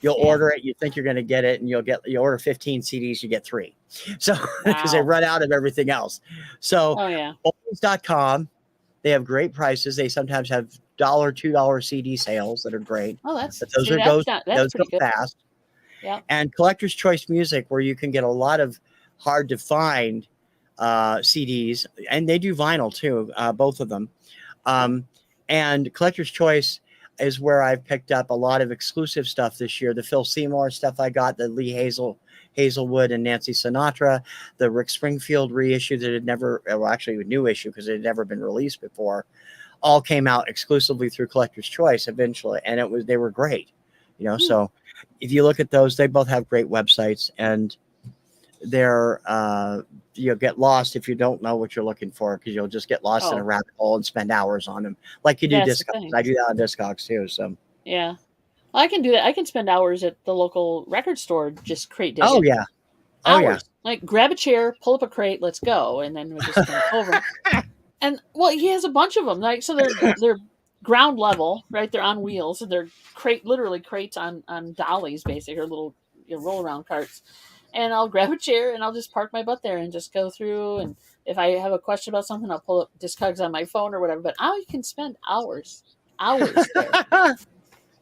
B: You'll
C: Yeah.
B: order it, you think you're going to get it, and you order 15 CDs, you get 3. So because they
C: Wow.
B: run out of everything else. So
C: Oh yeah.
B: Always.com, they have great prices. They sometimes have $2 CD sales that are great.
C: Oh,
B: But
C: that's
B: those go
C: pretty good.
B: fast.
C: Yeah.
B: And Collector's Choice Music, where you can get a lot of hard to find CDs, and they do vinyl too, both of them. And Collector's Choice is where I've picked up a lot of exclusive stuff this year. The Phil Seymour stuff I got, the Hazelwood and Nancy Sinatra, the Rick Springfield reissue that had never, well, actually a new issue because it had never been released before, all came out exclusively through Collector's Choice eventually, and they were great. So if you look at those, they both have great websites, and they're you'll get lost if you don't know what you're looking for, because you'll just get lost in a rabbit hole and spend hours on them, like you do
C: That's the
B: Discogs.
C: thing.
B: I do that on Discogs too. So
C: Yeah. Well, I can do that. I can spend hours at the local record store just crate digging.
B: oh yeah,
C: Hours. Like grab a chair, pull up a crate, let's go, and then we just go over. And well, he has a bunch of them. Like so, they're ground level, right? They're on wheels, and they're literally crates on dollies, basically, or little roll around carts. And I'll grab a chair and I'll just park my butt there and just go through. And if I have a question about something, I'll pull up Discogs on my phone or whatever. But I can spend hours there.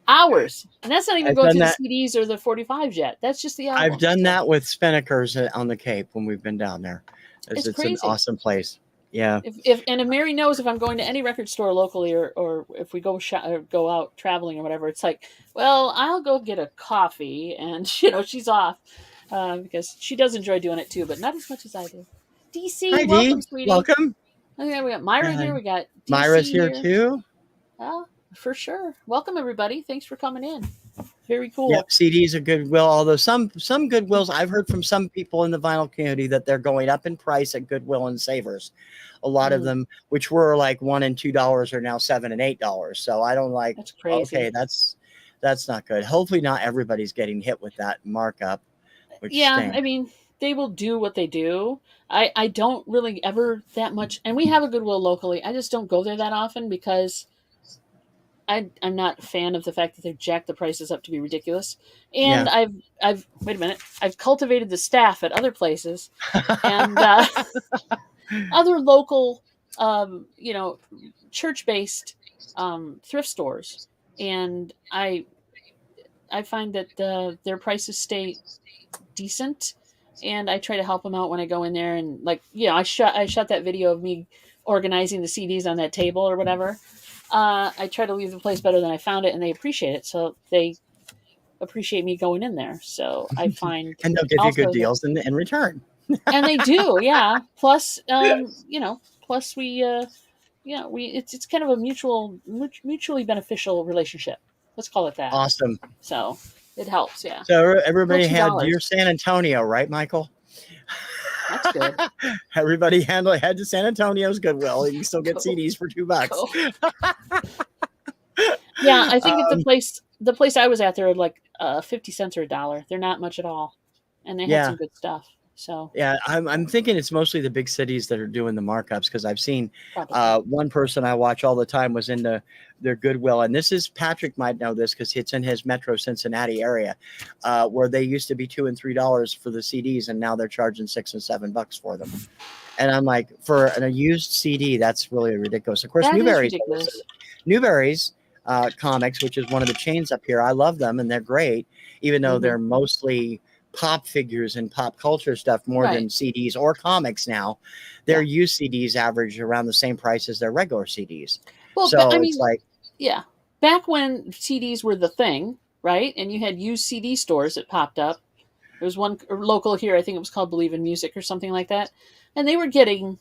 C: Hours. And that's not even going through the CDs or the 45s yet. That's just the album.
B: I've done that with Spinnakers on the Cape when we've been down there. It's
C: crazy.
B: An awesome place. Yeah.
C: If Mary knows if I'm going to any record store locally or if we go go out traveling or whatever, it's like, well, I'll go get a coffee, and she's off because she does enjoy doing it too, but not as much as I do. DC,
B: hi,
C: welcome,
B: D.
C: sweetie.
B: Welcome.
C: Okay, we got Myra here. We got DC
B: Myra's here too.
C: For sure. Welcome everybody. Thanks for coming in. Very cool.
B: Yep, CDs are Goodwill. Although some Goodwills, I've heard from some people in the vinyl community that they're going up in price at Goodwill and Savers. A lot of them, which were like $1 and $2, are now $7 and $8. So I don't like.
C: That's crazy.
B: Okay, that's not good. Hopefully, not everybody's getting hit with that markup.
C: Stinks. I mean, they will do what they do. I don't really ever that much, and we have a Goodwill locally. I just don't go there that often because I'm not a fan of the fact that they've jacked the prices up to be ridiculous. And I've wait a minute. I've cultivated the staff at other places and other local, church-based thrift stores, and I find that their prices stay decent, and I try to help them out when I go in there. And I shot that video of me organizing the CDs on that table or whatever. I try to leave the place better than I found it, and they appreciate it. So they appreciate me going in there. So I find
B: and they'll give you good deals in return.
C: And they do, yeah. Plus, plus we it's kind of a mutually beneficial relationship. Let's call it that.
B: Awesome.
C: So it helps, yeah.
B: So everybody had your San Antonio, right, Michael?
C: That's good.
B: Everybody head to San Antonio's Goodwill. You can still get CDs for $2.
C: Yeah, I think at the place I was at, they were like 50 cents or $1. They're not much at all, and they had some good stuff. So
B: Yeah, I'm thinking it's mostly the big cities that are doing the markups because I've seen
C: probably.
B: one person I watch all the time was in their Goodwill, and this is Patrick might know this because it's in his Metro Cincinnati area, where they used to be $2 and $3 for the CDs, and now they're charging $6 and $7 for them. And I'm like, for a used CD, that's really ridiculous. Of course,
C: That is
B: Newberry's
C: ridiculous.
B: Newberry's Comics, which is one of the chains up here. I love them, and they're great, even though they're mostly pop figures and pop culture stuff more than
C: Right.
B: CDs or comics now. Their used CDs average around the same price as their regular CDs.
C: Well,
B: So
C: I
B: it's
C: mean,
B: like,
C: yeah. Back when CDs were the thing, right? And you had used CD stores that popped up. There was one local here, I think it was called Believe in Music or something like that. And they were getting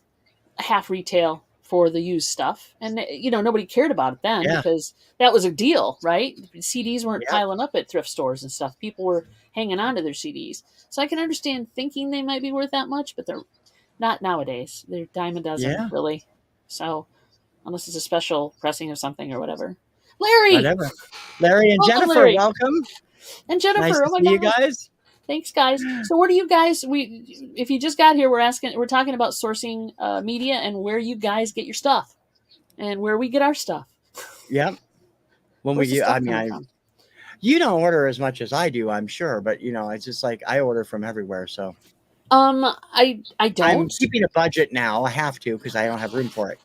C: half retail for the used stuff. And, you know, nobody cared about it then
B: yeah,
C: because that was a deal, right? CDs weren't
B: yeah,
C: piling up at thrift stores and stuff. People were hanging on to their CDs. So I can understand thinking they might be worth that much, but they're not nowadays. They're dime a dozen,
B: yeah,
C: really. So unless it's a special pressing of something or whatever. Larry,
B: whatever. Larry and
C: welcome,
B: Jennifer,
C: Larry,
B: welcome.
C: and
B: Nice
C: Jennifer.
B: to
C: Oh my
B: see you
C: gosh,
B: guys.
C: thanks, guys. So where do you guys? If you just got here, we're talking about sourcing media and where you guys get your stuff, and where we get our stuff.
B: Yep. When
C: Where's the
B: we,
C: stuff
B: I mean,
C: coming from?
B: you don't order as much as I do, I'm sure, but you know, it's just like I order from everywhere. So
C: I
B: I'm
C: don't.
B: keeping a budget now. I have to because I don't have room for it.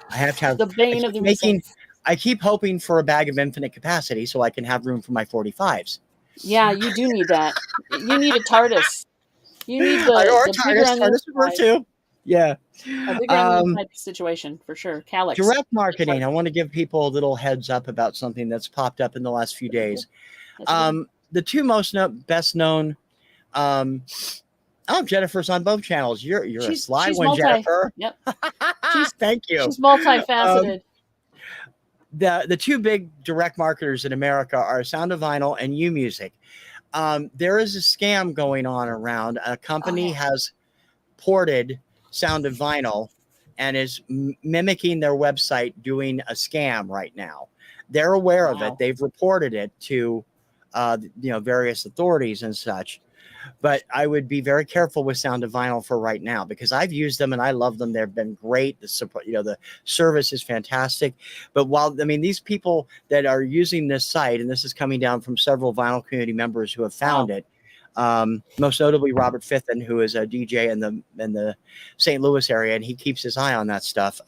B: I have to have.
C: The
B: I
C: bane of
B: keep
C: the
B: making.
C: recess.
B: I keep hoping for a bag of infinite capacity so I can have room for my 45s.
C: Yeah, you do need that. You need a TARDIS. You need
B: I or
C: the bigger
B: TARDIS.
C: onion
B: TARDIS would work
C: size.
B: too. Yeah.
C: A bigger onion
B: Um,
C: type situation for sure. Calyx.
B: direct marketing. I want to give people a little heads up about something that's popped up in the last few days.
C: That's a good one.
B: The two best known. Um, oh, Jennifer's on both channels. You're a sly
C: She's
B: one,
C: multi.
B: Jennifer.
C: Yep. She's
B: Thank you.
C: she's multifaceted.
B: The two big direct marketers in America are Sound of Vinyl and U Music. There is a scam going on around. A company has ported Sound of Vinyl and is mimicking their website doing a scam right now. They're aware of it. They've reported it to various authorities and such. But I would be very careful with Sound of Vinyl for right now because I've used them and I love them. They've been great. The support, the service is fantastic. But these people that are using this site, and this is coming down from several vinyl community members who have found it, most notably Robert Fithen, who is a DJ in the St. Louis area, and he keeps his eye on that stuff.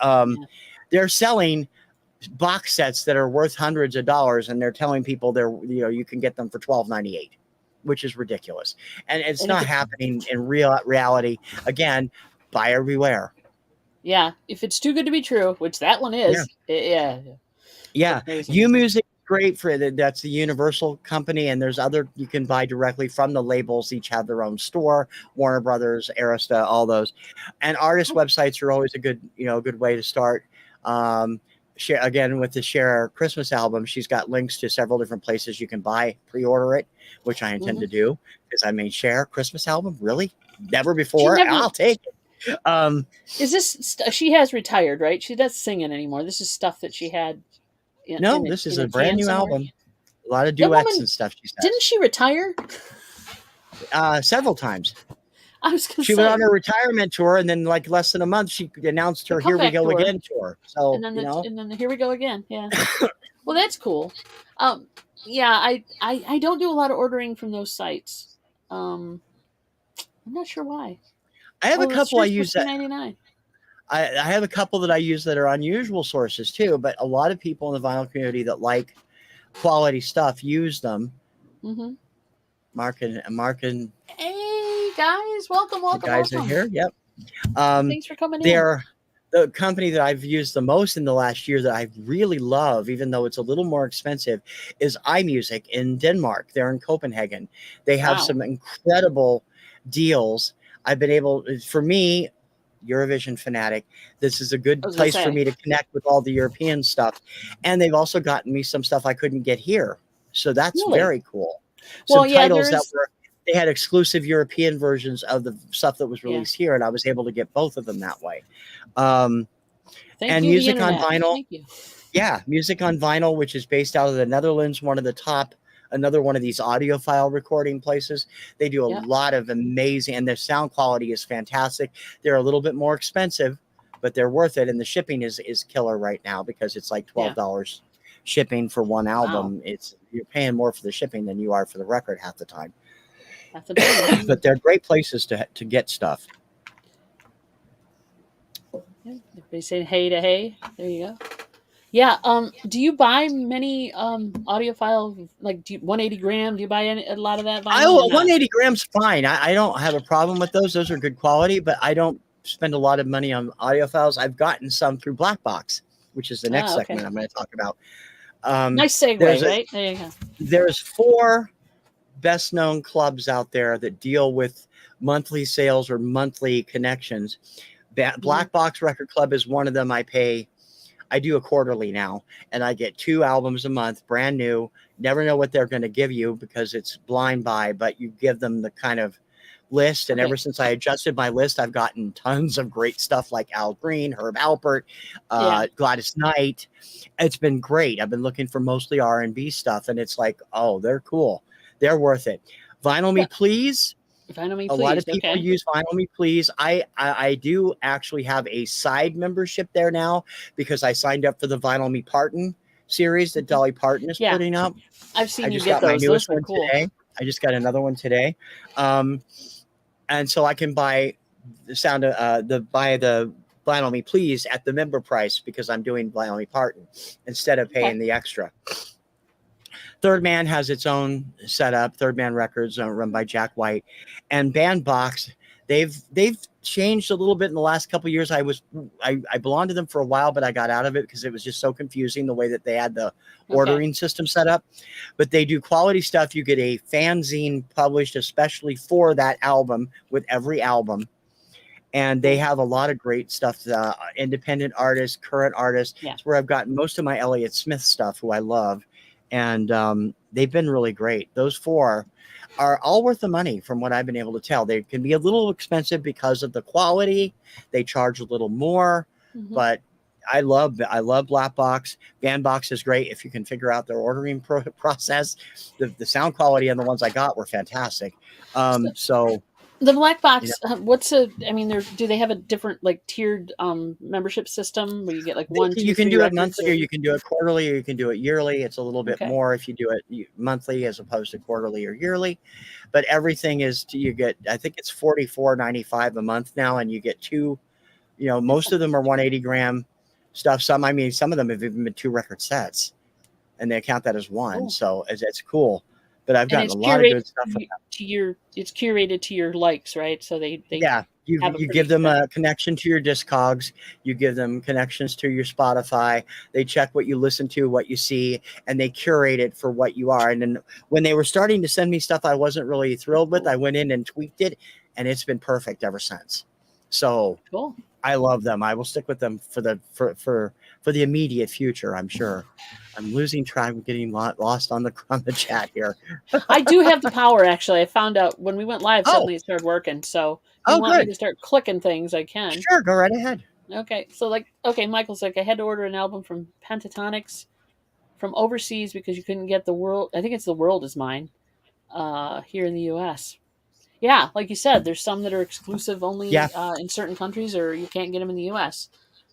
B: They're selling box sets that are worth hundreds of dollars, and they're telling people you can get them for $12.98. Which is ridiculous. And it's not happening in reality. Again, buyer beware.
C: Yeah. If it's too good to be true, which that one is. Yeah.
B: U Music is great for it. That's the Universal company. And there's other, you can buy directly from the labels. Each have their own store, Warner Brothers, Arista, all those. And artist websites are always a good way to start. Share again with the Cher Christmas album. She's got links to several different places you can pre-order it, which I intend to do because I mean, Cher Christmas album, really? Never before. I'll take it.
C: Is this? She has retired, right? She doesn't singing anymore. This is stuff that she had.
B: This is a brand new album. A lot of duets and stuff. She says.
C: Didn't she retire?
B: Several times.
C: I was going to say.
B: She went on a retirement tour, and then like less than a month, she announced her "Here We Go
C: tour.
B: Again" tour. So
C: and then the Here We Go Again. Yeah. Well, that's cool. I don't do a lot of ordering from those sites. I'm not sure why.
B: I have a couple I use that. I have a couple that I use that are unusual sources too, but a lot of people in the vinyl community that like quality stuff use them. Mark and
C: hey guys, welcome.
B: The guys are here. Yep.
C: Thanks for coming in.
B: They're the company that I've used the most in the last year that I really love, even though it's a little more expensive, is iMusic in Denmark. They're in Copenhagen. They have some incredible deals. I've been able, for me, Eurovision fanatic, this is a good place for me to connect with all the European stuff. And they've also gotten me some stuff I couldn't get here. So that's very cool. Some titles they had exclusive European versions of the stuff that was released here, and I was able to get both of them that way. And music on vinyl. Yeah, music on vinyl, which is based out of the Netherlands, one of the top another one of these audiophile recording places. They do a
C: Yeah.
B: lot of amazing, and their sound quality is fantastic. They're a little bit more expensive, but they're worth it. And the shipping is killer right now because it's like $12 shipping for one album. You're paying more for the shipping than you are for the record half the time.
C: That's amazing.
B: But they're great places to get stuff.
C: Everybody saying hey to hey. There you go. Yeah. Do you buy many audiophile, like 180 gram? Do you buy a lot of that vinyl? Or not?
B: 180 grams fine. I don't have a problem with those. Those are good quality, but I don't spend a lot of money on audiophiles. I've gotten some through Black Box, which is the next segment I'm going to talk about.
C: Nice segue, right? There you go.
B: There's 4 best known clubs out there that deal with monthly sales or monthly connections. Black Box Record Club is one of them. I do a quarterly now, and I get 2 albums a month, brand new. Never know what they're going to give you because it's blind buy, but you give them the kind of list. And ever since I adjusted my list, I've gotten tons of great stuff like Al Green, Herb Alpert, Gladys Knight. It's been great. I've been looking for mostly R&B stuff, and it's like, oh, they're cool. They're worth it. Vinyl Me Please.
C: Vinyl Me
B: A
C: Please.
B: lot of people use Vinyl Me Please. I do actually have a side membership there now because I signed up for the Vinyl Me Parton series that Dolly Parton is putting up.
C: I've seen you
B: just
C: get
B: got
C: those.
B: my newest one
C: cool.
B: today. I just got another one today. And so I can buy the Vinyl Me Please at the member price because I'm doing Vinyl Me Parton instead of paying the extra. Third Man has its own setup. Third Man Records, run by Jack White, and Bandbox. They've changed a little bit in the last couple of years. I belonged to them for a while, but I got out of it because it was just so confusing the way that they had the ordering system set up. But they do quality stuff. You get a fanzine published especially for that album with every album. And they have a lot of great stuff, independent artists, current artists. It's where I've gotten most of my Elliott Smith stuff, who I love. And they've been really great. Those 4 are all worth the money from what I've been able to tell. They can be a little expensive because of the quality. They charge a little more, but I love Black Box. Bandbox is great if you can figure out their ordering process. The sound quality on the ones I got were fantastic. So
C: the Black Box, do they have a different like tiered membership system where you get like 1, 2,
B: you can
C: 3
B: do it
C: records,
B: monthly, or you can do it quarterly, or you can do it yearly. It's a little bit more if you do it monthly as opposed to quarterly or yearly. But everything is you get, I think it's $44.95 a month now, and you get 2. Most of them are 180 gram stuff. Some of them have even been 2 record sets, and they count that as one. Cool. So it's cool. But I've gotten a lot of good stuff.
C: It's curated to your likes, right? So they
B: you give them a connection to your Discogs. You give them connections to your Spotify. They check what you listen to, what you see, and they curate it for what you are. And then when they were starting to send me stuff I wasn't really thrilled with, I went in and tweaked it, and it's been perfect ever since. So
C: cool.
B: I love them. I will stick with them for the immediate future, I'm sure. I'm losing track of getting lost on the chat here.
C: I do have the power, actually. I found out when we went live, suddenly it started working. So if you want me to start clicking things, I can.
B: Sure, go right ahead.
C: Okay. So Michael's like, I had to order an album from Pentatonics from overseas because you couldn't get The World. I think it's The World Is Mine here in the U.S. Yeah, like you said, there's some that are exclusive only in certain countries, or you can't get them in the U.S.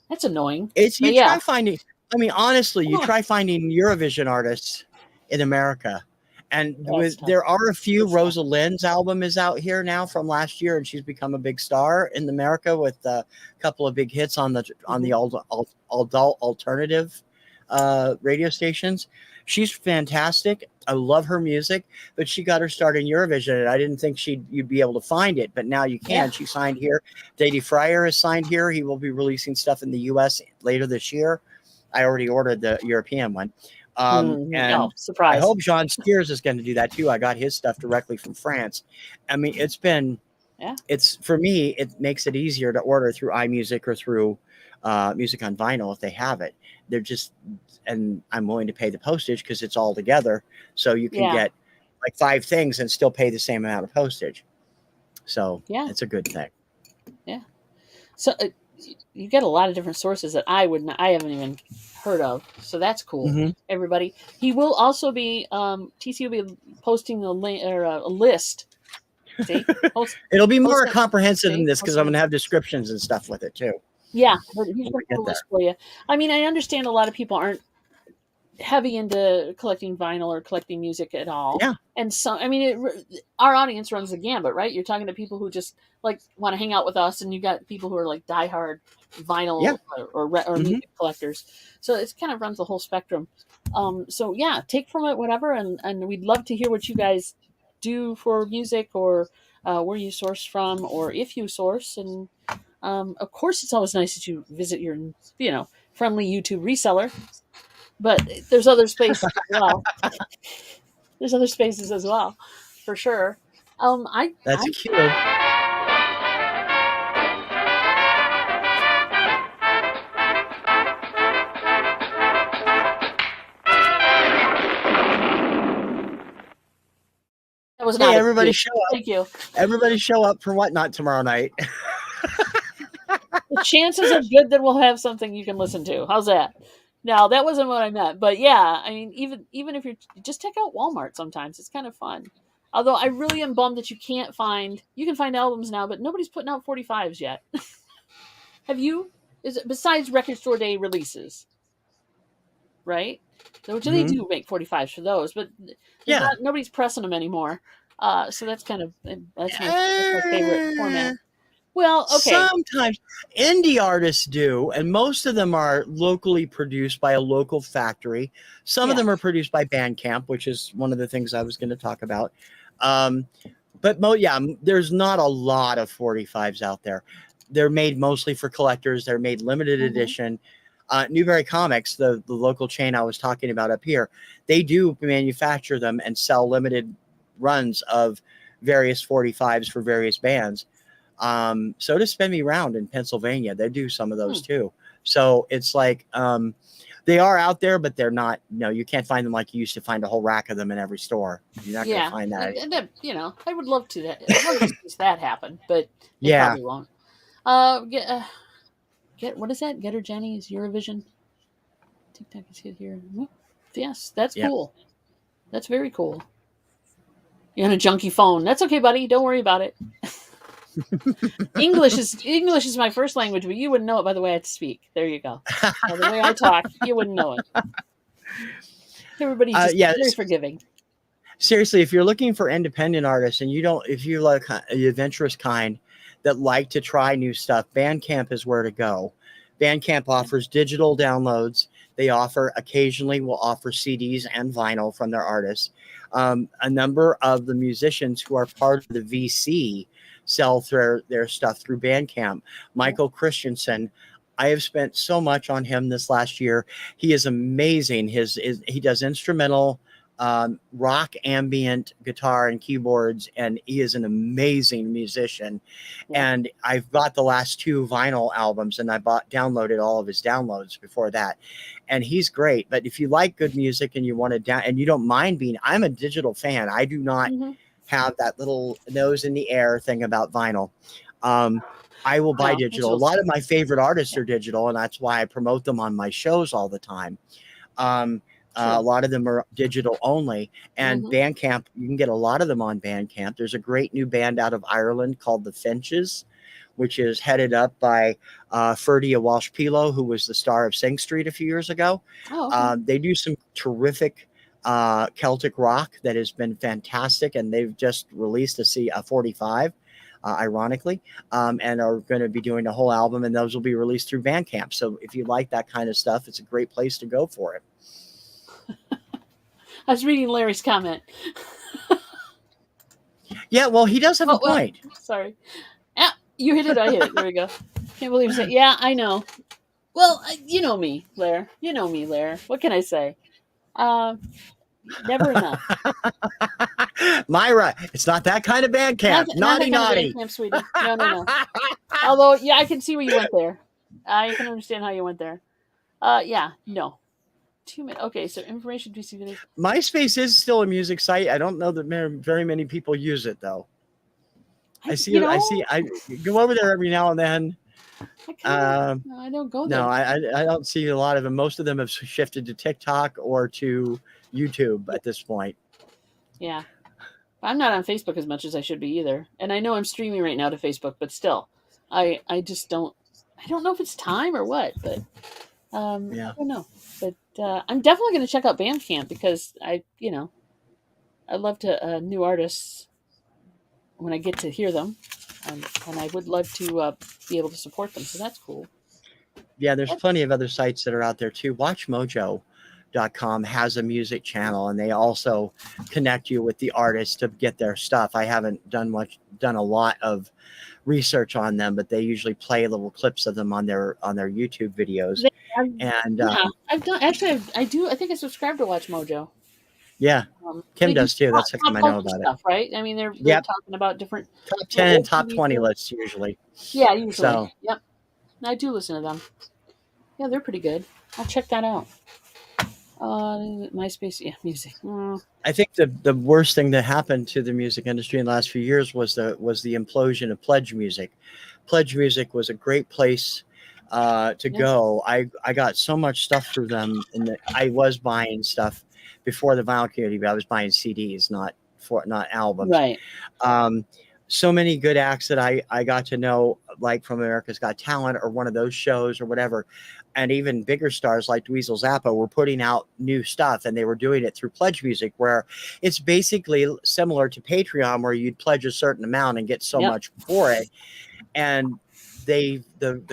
C: That's annoying.
B: Try finding. I mean, honestly, you try finding Eurovision artists in America, and there are a few. Rosa Lynn's album is out here now from last year, and she's become a big star in America with a couple of big hits on the alternative radio stations. She's fantastic. I love her music, but she got her start in Eurovision, and I didn't think you'd be able to find it, but now you can. She signed here. Daddy Fryer is signed here. He will be releasing stuff in the U.S. later this year. I already ordered the European one. And
C: surprise.
B: I hope Jean Steers is going to do that too. I got his stuff directly from France. I mean, it's for me, it makes it easier to order through iMusic or through Music on Vinyl if they have it. They're just, and I'm willing to pay the postage because it's all together. So you can get like 5 things and still pay the same amount of postage. So it's a good thing.
C: Yeah. So you get a lot of different sources that I haven't even heard of. So that's cool.
B: Mm-hmm.
C: Everybody, he will also be TC will be posting a link or a list. See,
B: It'll be more
C: post it,
B: comprehensive
C: see?
B: than this because
C: Post
B: I'm
C: it.
B: going to have descriptions and stuff with it too.
C: Yeah, but he's
B: When
C: going
B: we
C: to put a
B: get there.
C: list for you. I mean, I understand a lot of people aren't heavy into collecting vinyl or collecting music at all.
B: Yeah.
C: And so, I mean, our audience runs the gambit, right? You're talking to people who just like want to hang out with us, and you got people who are like diehard vinyl
B: Yeah.
C: or
B: Mhm.
C: music collectors. So it kind of runs the whole spectrum. So yeah, take from it whatever, and we'd love to hear what you guys do for music, or where you source from, or if you source. And of course, it's always nice that you visit your friendly YouTube reseller. But there's other spaces as well. There's other spaces as well, for sure.
B: That's
C: I
B: cute.
C: that was
B: Hey,
C: not
B: everybody
C: a
B: show up.
C: thank you.
B: Everybody show up for Whatnot tomorrow night.
C: The chances are good that we'll have something you can listen to. How's that? Now that wasn't what I meant, but yeah, I mean, even if you're just check out Walmart sometimes, it's kind of fun. Although I really am bummed that you can find albums now, but nobody's putting out 45s yet. Have you? Is it besides Record Store Day releases? Right? Which they do make 45s for those, but
B: Yeah.
C: nobody's pressing them anymore. So that's kind of that's my favorite format. Well, okay.
B: Sometimes indie artists do, and most of them are locally produced by a local factory. Some of them are produced by Bandcamp, which is one of the things I was going to talk about. But there's not a lot of 45s out there. They're made mostly for collectors. They're made limited edition. Newberry Comics, the local chain I was talking about up here, they do manufacture them and sell limited runs of various 45s for various bands. So does Spin Me Round in Pennsylvania. They do some of those too. So it's like they are out there, but they're not. You can't find them like you used to find a whole rack of them in every store. You're not going to find that.
C: And I would love to. I'd love to see that happen, but they
B: Yeah.
C: probably won't. Get what is that? Getter Jenny's Eurovision. TikTok is here. Yes, that's cool. That's very cool. You're on a junky phone. That's okay, buddy. Don't worry about it. English is my first language, but you wouldn't know it by the way I speak. There you go. By the way I talk, you wouldn't know it. Everybody's just very forgiving.
B: Seriously, if you're looking for independent artists and if you like the adventurous kind that like to try new stuff, Bandcamp is where to go. Bandcamp offers digital downloads. They occasionally will offer CDs and vinyl from their artists. A number of the musicians who are part of the VC sell their stuff through Bandcamp. Michael Christensen, I have spent so much on him this last year. He is amazing. He does instrumental rock, ambient guitar and keyboards, and he is an amazing musician. And I've bought the last 2 vinyl albums, and I downloaded all of his downloads before that, and he's great. But if you like good music and you want to and you don't mind I'm a digital fan. I do not have that little nose in the air thing about vinyl. I will buy digital. A lot of my favorite artists are digital, and that's why I promote them on my shows all the time. A lot of them are digital only, and Bandcamp, you can get a lot of them on Bandcamp. There's a great new band out of Ireland called the Finches, which is headed up by Ferdia Walsh-Pilo, who was the star of Sing Street a few years ago. They do some terrific Celtic rock that has been fantastic, and they've just released a 45, ironically, and are going to be doing a whole album, and those will be released through Bandcamp. So if you like that kind of stuff, it's a great place to go for it.
C: I was reading Larry's comment.
B: Yeah, well, he does have a point.
C: Sorry. You hit it, I hit it. There we go. Can't believe you said, yeah, I know. Well, you know me, Lair. What can I say? Never enough.
B: Myra, it's not that kind of Bandcamp. Naughty.
C: Bandcamp, sweetie. No. Although, yeah, I can see where you went there. I can understand how you went there. No. 2 minutes. Okay, so information PC.
B: MySpace is still a music site. I don't know that very many people use it though. I go over there every now and then.
C: I don't go there.
B: No, I don't see a lot of them. Most of them have shifted to TikTok or to YouTube at this point.
C: Yeah. I'm not on Facebook as much as I should be either. And I know I'm streaming right now to Facebook, but still, I just don't. I don't know if it's time or what, but I don't know. But I'm definitely going to check out Bandcamp because I love to new artists when I get to hear them, and I would love to be able to support them. So that's cool.
B: Yeah, there's plenty of other sites that are out there too. WatchMojo.com has a music channel, and they also connect you with the artists to get their stuff. I haven't done a lot of research on them, but they usually play little clips of them on their YouTube videos. And
C: I've done actually. I do. I think I subscribe to Watch Mojo.
B: Yeah, Kim does too. That's how come I know about
C: stuff,
B: it.
C: Right? I mean, they're talking about different
B: top 10 and top 20 lists usually.
C: Yeah, usually.
B: So,
C: yep, I do listen to them. Yeah, they're pretty good. I'll check that out. MySpace, yeah, music.
B: I think the worst thing that happened to the music industry in the last few years was the implosion of Pledge Music. Pledge Music was a great place to go. I got so much stuff through them, and I was buying stuff before the vinyl community, but I was buying CDs, not albums.
C: Right.
B: So many good acts that I got to know, like from America's Got Talent or one of those shows or whatever. And even bigger stars like Dweezil Zappa were putting out new stuff, and they were doing it through Pledge Music, where it's basically similar to Patreon, where you'd pledge a certain amount and get so much for it. And the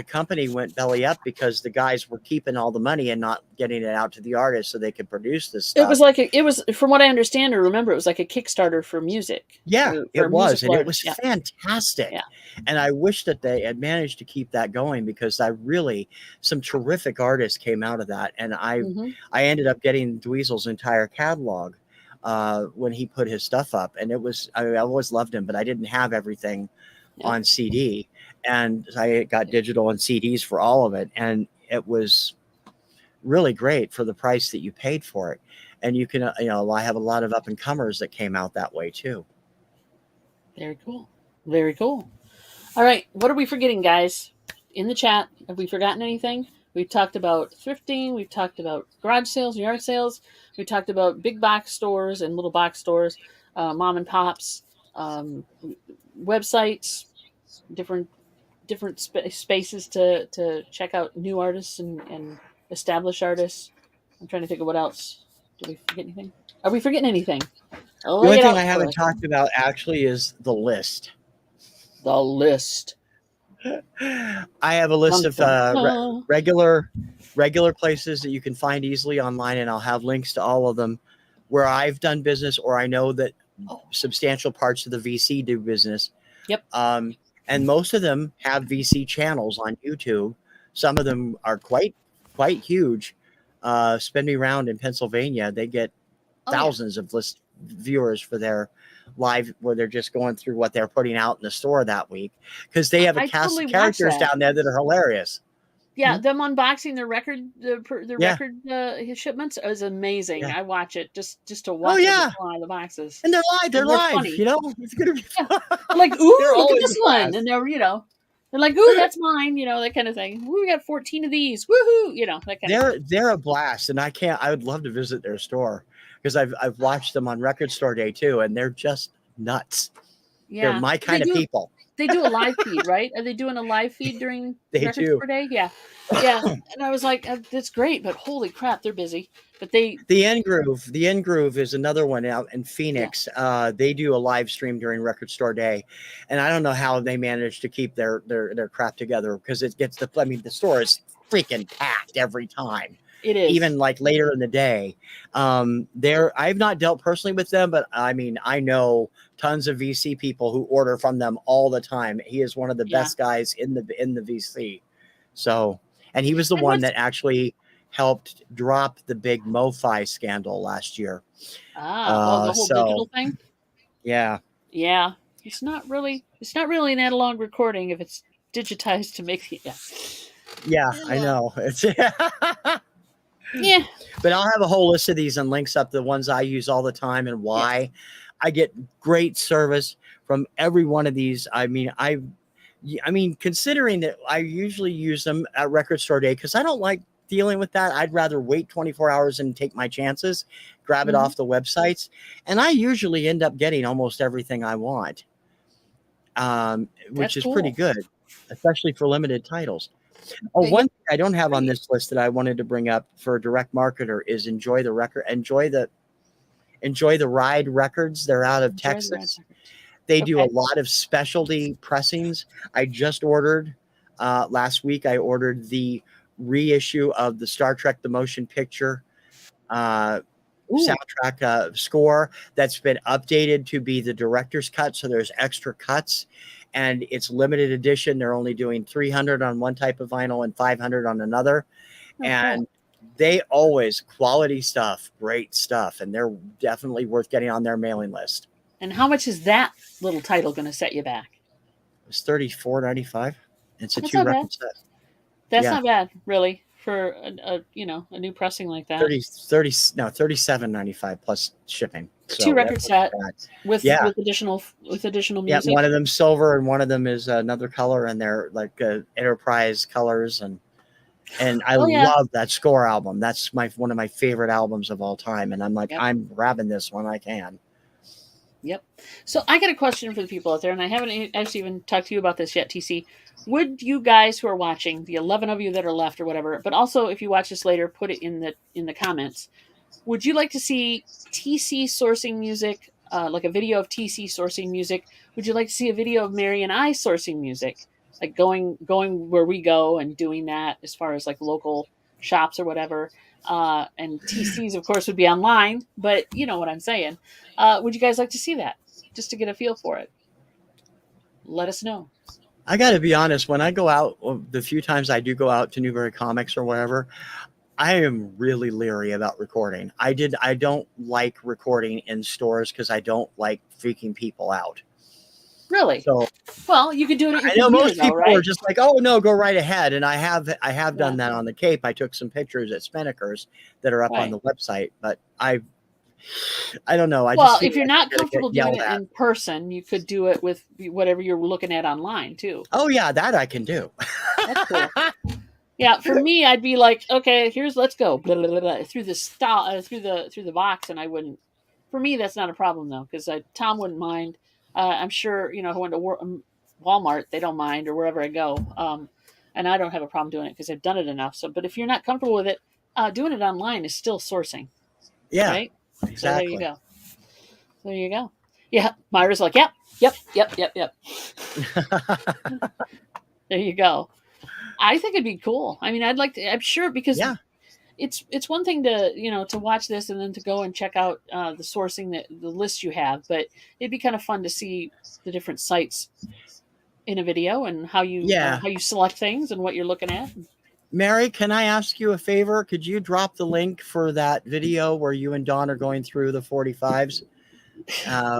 B: company went belly up because the guys were keeping all the money and not getting it out to the artists so they could produce this stuff.
C: It was from what I understand or remember, it was like a Kickstarter for music.
B: Yeah, it was, and it was fantastic. Yeah. And I wish that they had managed to keep that going, because some terrific artists came out of that. And I ended up getting Dweezil's entire catalog when he put his stuff up, and I always loved him, but I didn't have everything on CD. And I got digital and CDs for all of it. And it was really great for the price that you paid for it. And you can, I have a lot of up and comers that came out that way too.
C: Very cool. Very cool. All right. What are we forgetting, guys? In the chat, have we forgotten anything? We've talked about thrifting. We've talked about garage sales, yard sales. We talked about big box stores and little box stores, mom and pops, websites, different spaces to check out new artists and established artists. I'm trying to think of what else. Did we forget anything? Are we forgetting anything?
B: The only thing I haven't talked about actually is the list.
C: The list.
B: I have a list of regular places that you can find easily online, and I'll have links to all of them where I've done business, or I know that substantial parts of the VC do business.
C: Yep.
B: And most of them have VC channels on YouTube. Some of them are quite huge. Spin Me Round in Pennsylvania, they get thousands of viewers for their live, where they're just going through what they're putting out in the store that week, because they have a cast of characters down there that are hilarious.
C: Yeah, them unboxing their record, record shipments is amazing. I watch it just to watch them fly the boxes,
B: and they're live. They're live. Funny. It's gonna be fun.
C: They're like, ooh, look at this one, and they're like, ooh, that's mine, that kind of thing. Ooh, we got 14 of these, woohoo, that kind of thing.
B: They're a blast, and I would love to visit their store, because I've watched them on Record Store Day too, and they're just nuts. Yeah, they're my kind of people.
C: They do a live feed, right? Are they doing a live feed during Record Store Day? Yeah. And I was like, that's great, but holy crap, they're busy. But the
B: End Groove is another one out in Phoenix. Yeah. They do a live stream during Record Store Day, and I don't know how they manage to keep their crap together, because the store is freaking packed every time.
C: It is.
B: Even like later in the day. I've not dealt personally with them, but I mean, I know tons of VC people who order from them all the time. He is one of the best guys in the VC. So, and he was the one that actually helped drop the big MoFi scandal last year.
C: The whole digital thing.
B: Yeah.
C: Yeah. It's not really an analog recording if it's digitized to make it.
B: Yeah, I know. It's
C: yeah,
B: but I'll have a whole list of these and links up, the ones I use all the time and why. I get great service from every one of these. I mean, I mean, considering that I usually use them at Record Store Day because I don't like dealing with that. I'd rather wait 24 hours and take my chances, grab it off the websites. And I usually end up getting almost everything I want, which
C: That's
B: is
C: cool.
B: pretty good, especially for limited titles. Oh, one thing I don't have on this list that I wanted to bring up for a direct marketer is Enjoy the Ride Records. They're out of Texas. They do a lot of specialty pressings. I just ordered last week. I ordered the reissue of the Star Trek: The Motion Picture soundtrack score that's been updated to be the director's cut. So there's extra cuts, and it's limited edition. They're only doing 300 on one type of vinyl and 500 on another. And they always quality stuff, great stuff, and they're definitely worth getting on their mailing list.
C: And how much is that little title going to set you back?
B: It was $34.95. It's a 2-record set.
C: That's not bad, really, for a new pressing like that.
B: $37.95 plus shipping. So
C: 2-record set with additional music.
B: Yeah, one of them silver and one of them is another color, and they're like Enterprise colors, and I love that score album. That's one of my favorite albums of all time, and I'm like, I'm grabbing this when I can.
C: Yep. So I got a question for the people out there, and I haven't actually even talked to you about this yet, TC. Would you guys who are watching, the 11 of you that are left or whatever, but also if you watch this later, put it in the comments. Would you like to see TC sourcing music, like a video of TC sourcing music? Would you like to see a video of Mary and I sourcing music, like going where we go and doing that as far as like local shops or whatever? And TCs, of course, would be online, but you know what I'm saying. Would you guys like to see that, just to get a feel for it? Let us know.
B: I got to be honest, when I go out, the few times I do go out to Newberry Comics or wherever, I am really leery about recording. I don't like recording in stores because I don't like freaking people out.
C: Really?
B: So,
C: well, you could do it.
B: I know most people are just like, "Oh no, go right ahead." And I have done that on the Cape. I took some pictures at Spinnaker's that are up on the website, but I don't know.
C: If you're not comfortable doing it in person, you could do it with whatever you're looking at online too.
B: Oh yeah, that I can do.
C: That's cool. Yeah, for me, I'd be like, okay, let's go blah, blah, blah, blah, through the box, and I wouldn't. For me, that's not a problem though, because Tom wouldn't mind. I'm sure if I went to Walmart, they don't mind, or wherever I go, and I don't have a problem doing it because I've done it enough. So, but if you're not comfortable with it, doing it online is still sourcing.
B: Yeah,
C: right?
B: Exactly.
C: So there you go. Yeah, Myra's like, yep. There you go. I think it'd be cool. I mean, I'd like to. I'm sure because it's one thing to to watch this and then to go and check out the sourcing the list you have, but it'd be kind of fun to see the different sites in a video and how you select things and what you're looking at.
B: Mary, can I ask you a favor? Could you drop the link for that video where you and Dawn are going through the 45s?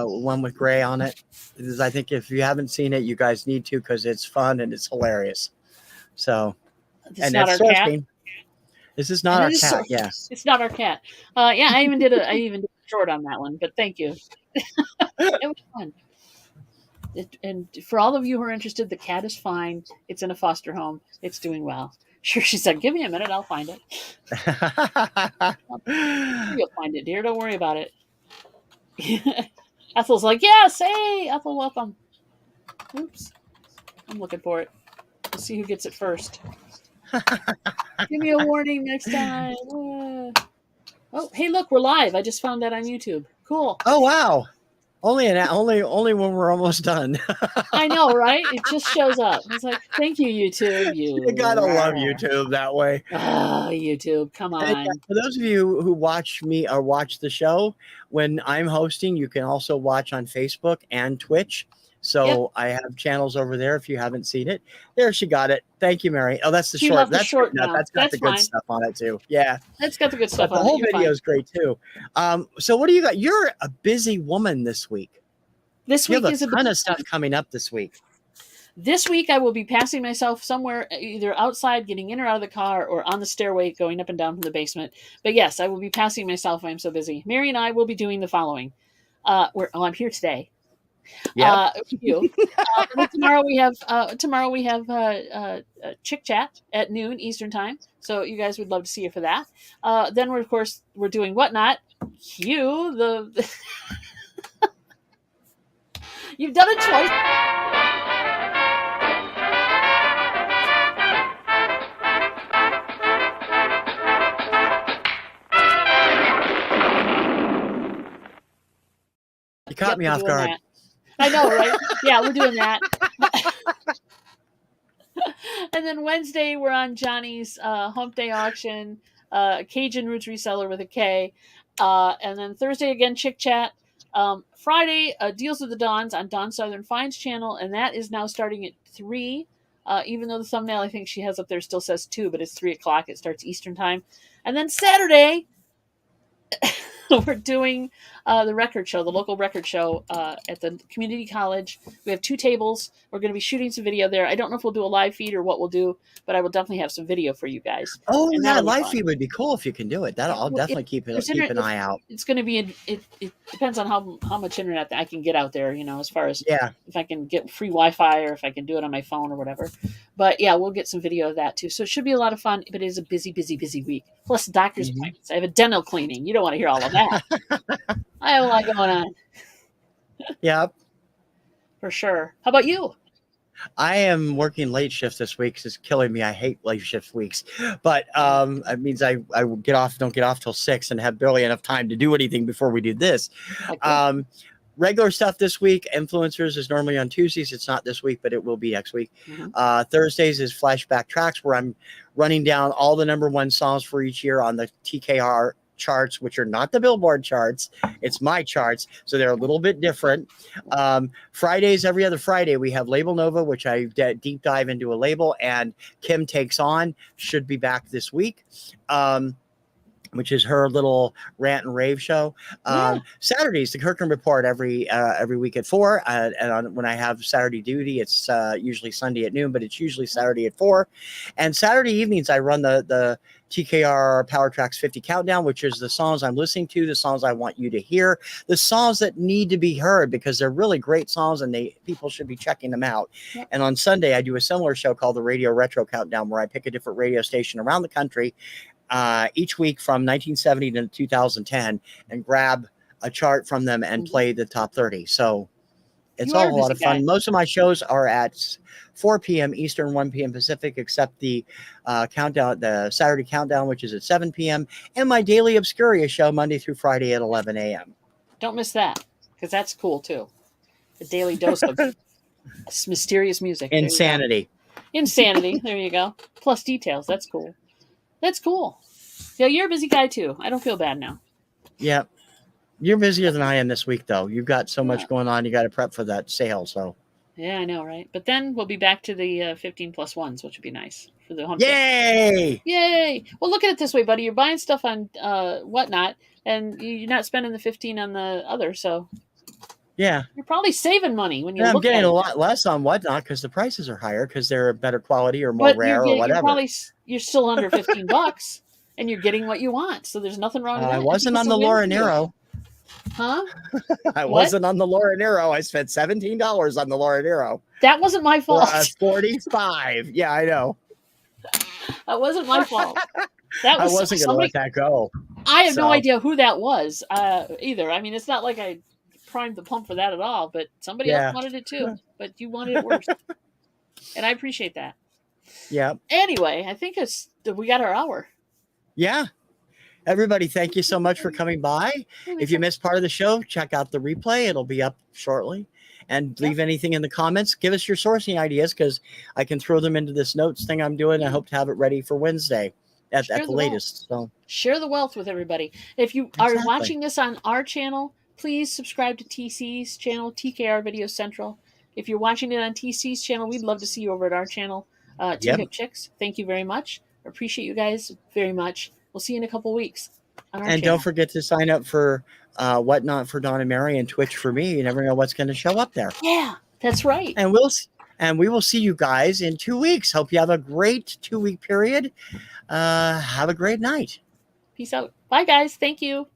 B: One with Gray on it. Because I think if you haven't seen it, you guys need to because it's fun and it's hilarious. So,
C: and that's sourcing.
B: This is not our cat. Yeah,
C: it's not our cat. I even did a short on that one, but thank you. It was fun. And for all of you who are interested, the cat is fine. It's in a foster home. It's doing well. Sure, she said, give me a minute. I'll find it. You'll find it, dear. Don't worry about it. Ethel's like, yes, hey, Ethel, welcome. Oops. I'm looking for it. Let's see who gets it first. Give me a warning next time. Oh, hey, look, we're live. I just found that on YouTube. Cool.
B: Oh, wow. Only when we're almost done.
C: I know, right? It just shows up. It's like, thank you, YouTube.
B: You gotta love YouTube that way.
C: Oh, YouTube, come on.
B: And for those of you who watch me or watch the show, when I'm hosting, you can also watch on Facebook and Twitch. So I have channels over there if you haven't seen it. There, she got it. Thank you, Mary. Oh, that's the short. That's short. That's got the good stuff on it too. Yeah,
C: that's got the good stuff on it.
B: The whole video is great too. So what do you got? You're a busy woman this week.
C: This week is
B: a ton of stuff coming up this week.
C: This week I will be passing myself somewhere, either outside, getting in or out of the car, or on the stairway, going up and down from the basement. But yes, I will be passing myself. I'm so busy. Mary and I will be doing the following. I'm here today. With you. And then tomorrow we have Chick Chat at noon Eastern time. So you guys would love to see you for that. Then we're doing Whatnot. Cue the you've done it twice.
B: You caught me off guard.
C: That. I know, right? Yeah, we're doing that. And then Wednesday, we're on Johnny's Hump Day auction, Cajun Roots Reseller with a K. And then Thursday, again, Chick Chat. Friday, Deals with the Dons on Dawn Southern Finds channel, and that is now starting at 3. Even though the thumbnail I think she has up there still says 2, but it's 3 o'clock. It starts Eastern time. And then Saturday, we're doing the record show, the local record show at the community college. We have 2 tables. We're going to be shooting some video there. I don't know if we'll do a live feed or what we'll do, but I will definitely have some video for you guys.
B: Oh, yeah, live feed would be cool if you can do it. I'll definitely keep an eye out.
C: It's going to be, it depends on how much internet I can get out there, as far as if I can get free Wi-Fi or if I can do it on my phone or whatever. But yeah, we'll get some video of that too. So it should be a lot of fun, but it is a busy, busy, busy week. Plus doctor's appointments. I have a dental cleaning. You don't want to hear all of that. I have a lot going on.
B: Yep.
C: For sure. How about you?
B: I am working late shift this week because it's killing me. I hate late shift weeks, but it means I don't get off till 6 and have barely enough time to do anything before we do this. Okay. Regular stuff this week. Influencers is normally on Tuesdays. It's not this week, but it will be next week. Thursdays is flashback tracks, where I'm running down all the #1 songs for each year on the TKR charts, which are not the Billboard charts. It's my charts, so they're a little bit different. Fridays, every other Friday, we have Label Nova, which I deep dive into a label, and Kim Takes On should be back this week. Which is her little rant and rave show. Saturdays, the Kirkland Report every week at 4. And when I have Saturday duty, it's usually Sunday at noon, but it's usually Saturday at 4. And Saturday evenings, I run the TKR Power Tracks 50 Countdown, which is the songs I'm listening to, the songs I want you to hear, the songs that need to be heard because they're really great songs and people should be checking them out. Yep. And on Sunday, I do a similar show called the Radio Retro Countdown, where I pick a different radio station around the country each week from 1970 to 2010 and grab a chart from them and play the top 30. So it's all a lot of fun. Most of my shows are at 4 p.m. Eastern, 1 p.m. Pacific, except the countdown, the Saturday countdown, which is at 7 p.m. and my daily Obscuria show Monday through Friday at 11 a.m.
C: Don't miss that, because that's cool too. A daily dose of mysterious music.
B: Insanity.
C: There you go. Plus details. That's cool. That's cool. Yeah, you're a busy guy too. I don't feel bad now.
B: Yeah. You're busier than I am this week, though. You've got so much going on. You got to prep for that sale. So.
C: Yeah, I know, right? But then we'll be back to the 15+1s, which would be nice for the home.
B: Yay!
C: Yay! Well, look at it this way, buddy. You're buying stuff on Whatnot, and you're not spending the 15 on the other. So.
B: Yeah.
C: You're probably saving money when you
B: I'm
C: look
B: getting
C: at it.
B: a lot less on Whatnot because the prices are higher because they're better quality or more rare or whatever.
C: You're still under $15 and you're getting what you want. So there's nothing wrong with that.
B: I wasn't on the Laura Nero.
C: Huh?
B: I wasn't on the Laura Nero. I spent $17 on the Laura Nero.
C: That wasn't my fault.
B: 45. Yeah, I know.
C: That wasn't my fault.
B: I wasn't going to let that go.
C: I have no idea who that was either. I mean, it's not like I primed the pump for that at all, but somebody else wanted it too. But you wanted it worse. And I appreciate that.
B: Yeah.
C: Anyway, I think we got our hour.
B: Yeah. Everybody, thank you so much for coming by. If you missed part of the show, check out the replay. It'll be up shortly. And leave anything in the comments. Give us your sourcing ideas because I can throw them into this notes thing I'm doing. I hope to have it ready for Wednesday at the latest. So
C: share the wealth with everybody. If you are watching this on our channel, please subscribe to TC's channel, TKR Video Central. If you're watching it on TC's channel, we'd love to see you over at our channel, Two Hip Chicks. Thank you very much. Appreciate you guys very much. We'll see you in a couple weeks. On our channel.
B: Don't forget to sign up for Whatnot for Dawn and Mary and Twitch for me. You never know what's going to show up there.
C: Yeah, that's right.
B: And we will see you guys in 2 weeks. Hope you have a great 2-week period. Have a great night.
C: Peace out. Bye, guys. Thank you.